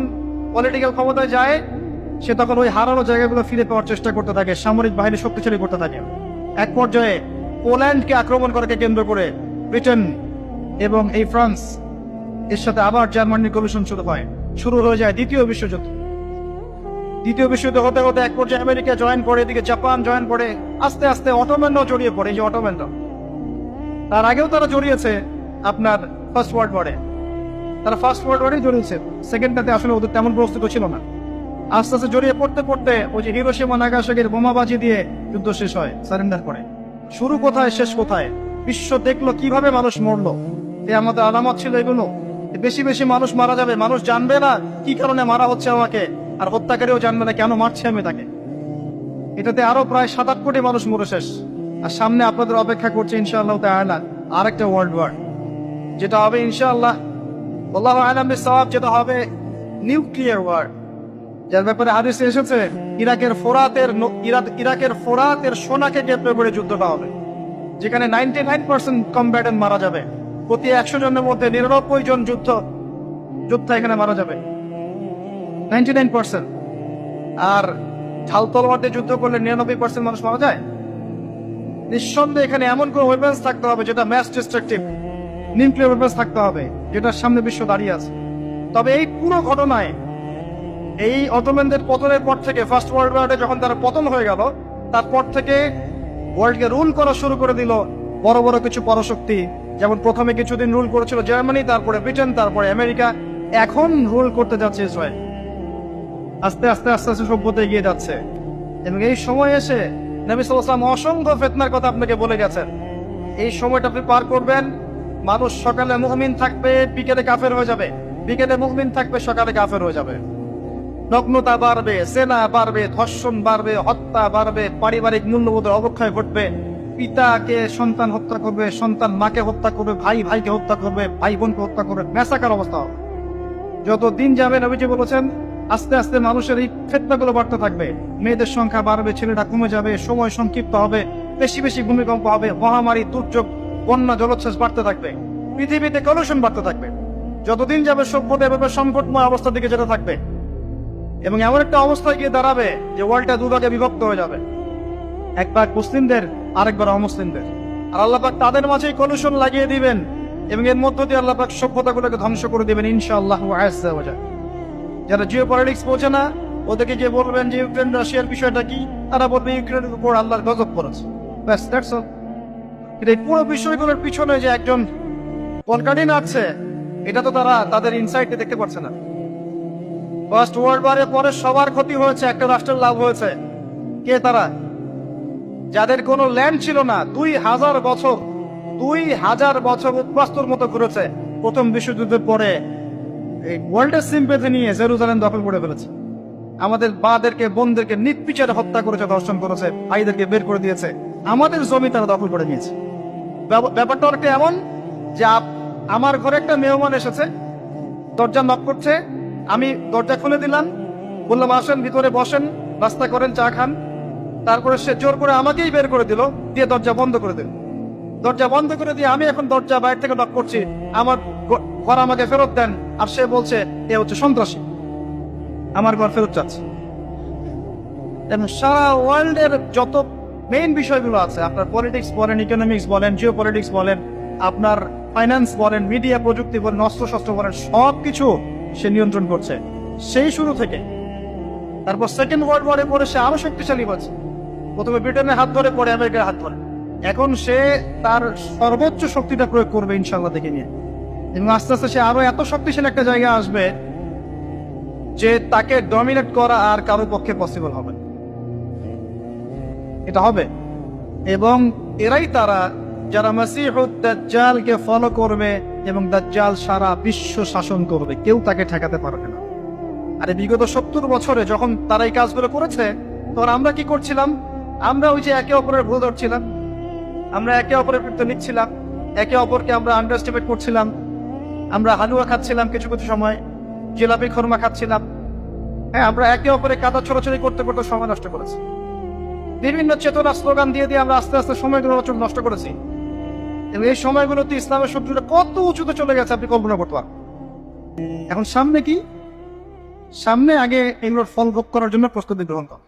পলিটিক্যাল ক্ষমতায় যায়, সে তখন ওই হারানো জায়গাগুলো ফিরে পাওয়ার চেষ্টা করতে থাকে, সামরিক বাহিনী শক্তিশালী করতে থাকে। এক পর্যায়ে পোল্যান্ডকে আক্রমণ করাকে কেন্দ্র করে ব্রিটেন এবং এই ফ্রান্স এর সাথে আবার জার্মানির কমিশন শুরু হয়ে যায় দ্বিতীয় বিশ্বযুদ্ধ। দ্বিতীয় বিশ্বযুদ্ধ হতে হতে এক পর্যায়ে আমেরিকা জয়েন করে, এদিকে জাপান জয়েন করে, আস্তে আস্তে অটোম্যানরাও জড়িয়ে পড়ে। এই যে অটোম্যানরা, তার আগেও তারা জড়িয়েছে আপনার ফার্স্ট ওয়ার্ল্ড ওয়ারে, তারা ফার্স্ট ওয়ার্ল্ড ওয়ারেই জড়িয়েছে, সেকেন্ডটাতে আসলে ওদের তেমন প্রস্তুত ছিল না। আস্তে আস্তে জড়িয়ে পড়তে পড়তে ওই যে হিরোশিমা নাগাসাকির বোমাবাজি দিয়ে যুদ্ধ শেষ হয়, সারেন্ডার করে। শুরু কোথায় শেষ কোথায়, বিশ্ব দেখলো কিভাবে মানুষ মরলো। এই আমাদের আলামত ছিল এগুলো। বেশি বেশি মানুষ মারা যাবে, মানুষ জানবে না কি কারণে মারা হচ্ছে আমাকে, আর হত্যাকারীও জানবে না কেন মারছে আমি তাকে। এটাতে আরো প্রায় 7-8 কোটি মানুষ মরে শেষ। আর সামনে আপনাদের অপেক্ষা করছে ইনশাআল্লাহ তাআলা আরেকটা ওয়ার্ল্ড ওয়ার, যেটা হবে ইনশাআল্লাহ আল্লাহু আ'লাম বিস-সাওয়াব, যেটা হবে নিউক্লিয়ার ওয়ার, যার ব্যাপারে হাদিসে এসেছে ইরাকের ফোরাতের সোনাকে কেন্দ্র করে যুদ্ধটা হবে, যেখানে 99% কমব্যাটেন্ট মারা যাবে। প্রতি 100 জনের মধ্যে 99 জন যোদ্ধা এখানে মারা যাবে, 99%। আর ঢাল তলোয়ার দিয়ে যুদ্ধ করলে 99% মানুষ মারা যায়। নিঃসন্দেহে এখানে এমন কোন ওয়েপন্স থাকতে হবে যেটা ম্যাস ডিস্ট্রাকটিভ, নিউক্লিয়ার ওয়েপন্স থাকতে হবে, যেটার সামনে বিশ্ব দাঁড়িয়ে আছে। তবে এই পুরো ঘটনায়, এই অটোম্যানদের পতনের পর থেকে, ফার্স্ট ওয়ার্ল্ড ওয়ারে যখন তারা পতন হয়ে গেল, তারপর থেকে ওয়ার্ল্ডকে রুল করা শুরু করে দিল বড় বড় কিছু পরাশক্তি। যেমন প্রথমে কিছুদিন রুল করেছিল জার্মানি, তারপরে ব্রিটেন, তারপরে আমেরিকা, এখন রুল করতে যাচ্ছে ইসরায়েল। আস্তে আস্তে আস্তে আস্তে সভ্যতা এগিয়ে যাচ্ছে। এবং এই সময় এসে নবী সাল্লাল্লাহু আলাইহি ওয়াসাল্লাম অসংখ্য ফিতনার কথা আপনাকে বলে গেছেন। এই সময়টা আপনি পার করবেন, মানুষ সকালে মুমিন থাকবে, বিকেলে কাফের হয়ে যাবে, বিকেলে মুমিন থাকবে, সকালে কাফের হয়ে যাবে। নগ্নতা বাড়বে, জেনা বাড়বে, ধর্ষণ বাড়বে, হত্যা বাড়বে, পারিবারিক মূল্যবোধের অবক্ষয় ঘটবে। পিতাকে সন্তান হত্যা করবে, সন্তান মাকে হত্যা করবে, ভাই ভাইকে হত্যা করবে, ভাই বোনকে হত্যা করবে, ম্যাসাকার অবস্থা হবে। যত দিন যাবে নবীজি বলেছেন আস্তে আস্তে মানুষের এই ফিতনাগুলো বাড়তে থাকবে। মেয়েদের সংখ্যা বাড়বে, ছেলেটা কমে যাবে, সময় সংক্ষিপ্ত হবে, বেশি বেশি ভূমিকম্প হবে, মহামারী, দুর্যোগ, বন্যা, জলোচ্ছ্বাস বাড়তে থাকবে, পৃথিবীতে কলুষণ বাড়তে থাকবে। যতদিন যাবে সভ্যতা এভাবে সংকটময় অবস্থার দিকে যেতে থাকবে, এবং এমন একটা অবস্থায় গিয়ে দাঁড়াবে যে ওয়ার্ল্ডটা দুভাগে বিভক্ত হয়ে যাবে, এক ভাগ মুসলিমদের, আরেকবার অমুসলিমদের। আর আল্লাহ পাক তাদের মাঝেই কলুষণ লাগিয়ে দিবেন, এবং এর মধ্য দিয়ে আল্লাহ পাক সভ্যতাগুলোকে ধ্বংস করে দিবেন ইনশাআল্লাহ আযজা ওয়া জাল। যারা জিও পলিটিক্স বোঝে না, ওদেরকে গিয়ে বলবেন যে ইউক্রেন রাশিয়ার বিষয়টা কি, তারা বলবে ইউক্রেনের উপর আল্লাহর গজব পড়েছে, ব্যাস, দ্যাটস অল। এই পুরো বিষয়গুলোর পিছনে যে একজন কলকাঠি নাড়ছে, এটা তো তারা তাদের ইনসাইটে দেখতে পাচ্ছে না। ফার্স্ট ওয়ার্ল্ড ওয়ারের পরে সবার ক্ষতি হয়েছে, একটা রাষ্ট্রের লাভ হয়েছে। কে তারা? যাদের কোনো ল্যান্ড ছিল না, 2000 বছর উদ্বাস্তুর মতো ঘুরেছে। প্রথম বিশ্বযুদ্ধের পরে এই ওয়ার্ল্ডের সিম্পেথি নিয়ে জেরুজালেম দখল করে ফেলেছে। আমাদের বাদেরকে, বোনদেরকে নির্বিচারে হত্যা করেছে, ধর্ষণ করেছে, ভাইদেরকে বের করে দিয়েছে, আমাদের জমি তারা দখল করে নিয়েছে। ব্যাপারটা অনেকটা এমন যে আমার ঘরে একটা মেহমান এসেছে, দরজা নক করছে, আমি দরজা খুলে দিলাম, বললাম আসেন ভিতরে বসেন, নাস্তা করেন, চা খান। তারপরে সে জোর করে আমাকেই বের করে দিল, দিয়ে দরজা বন্ধ করে দিল। দরজা বন্ধ করে দিয়ে আমি এখন দরজা বাইরে থেকে নক করছি, আমার ঘর আমাকে ফেরত দেন। আর সে বলছে এ হচ্ছে সন্ত্রাসী, আমার ঘর ফেরত চাচ্ছে। সারা ওয়ার্ল্ডের যত মেইন বিষয়গুলো আছে, আপনার পলিটিক্স বলেন, ইকোনমিক্স বলেন, জিও পলিটিক্স বলেন, আপনার ফাইন্যান্স বলেন, মিডিয়া প্রযুক্তি বলেন, অস্ত্র শস্ত্র বলেন, সবকিছু সে নিয়ন্ত্রণ করছে সেই শুরু থেকে। তারপর সেকেন্ড ওয়ার্ল্ড ওয়ারে পরে সে আরো শক্তিশালী হচ্ছে। প্রথমে ব্রিটেনের হাত ধরে, পরে আমেরিকার হাত ধরে। এখন সে তার সর্বোচ্চ শক্তিটা প্রয়োগ করবে ইনশাআল্লাহ দেখে নিয়ে, এবং আস্তে আস্তে সে আরো এত শক্তিশালী একটা জায়গায় আসবে যে তাকে ডমিনেট করা আর কারোর পক্ষে পসিবল হবে। এটা হবে, এবং এরাই তারা যারা মাসিহুদ দাজ্জালকে ফলো করবে, এবং দাজ্জাল সারা বিশ্ব শাসন করবে, কেউ তাকে ঠেকাতে পারবে না। আরে বিগত 70 বছরে যখন তারা এই কাজগুলো করেছে, তখন আমরা কি করছিলাম? আমরা ওই যে একে অপরের ভুল ধরছিলাম, আমরা একে অপরের বিরুদ্ধে লিখছিলাম, একে অপরকে আমরা আন্ডারস্টিমেট করছিলাম, আমরা হালুয়া খাচ্ছিলাম, কিছু কিছু সময় জিলাপি খরমা খাচ্ছিলাম। হ্যাঁ, আমরা একে অপরে কাদা ছোড়াছড়ি করতে করতে সময় নষ্ট করেছি। বিভিন্ন চেতনা স্লোগান দিয়ে দিয়ে আমরা আস্তে আস্তে সময়গুলো নষ্ট করেছি, এবং এই সময়গুলোতে ইসলামের শত্রুরা কত উঁচুতে চলে গেছে আপনি কল্পনা করতে পারেন। এখন সামনে কি? সামনে আগে এগুলোর ফল ভোগ করার জন্য প্রস্তুতি গ্রহণ করা।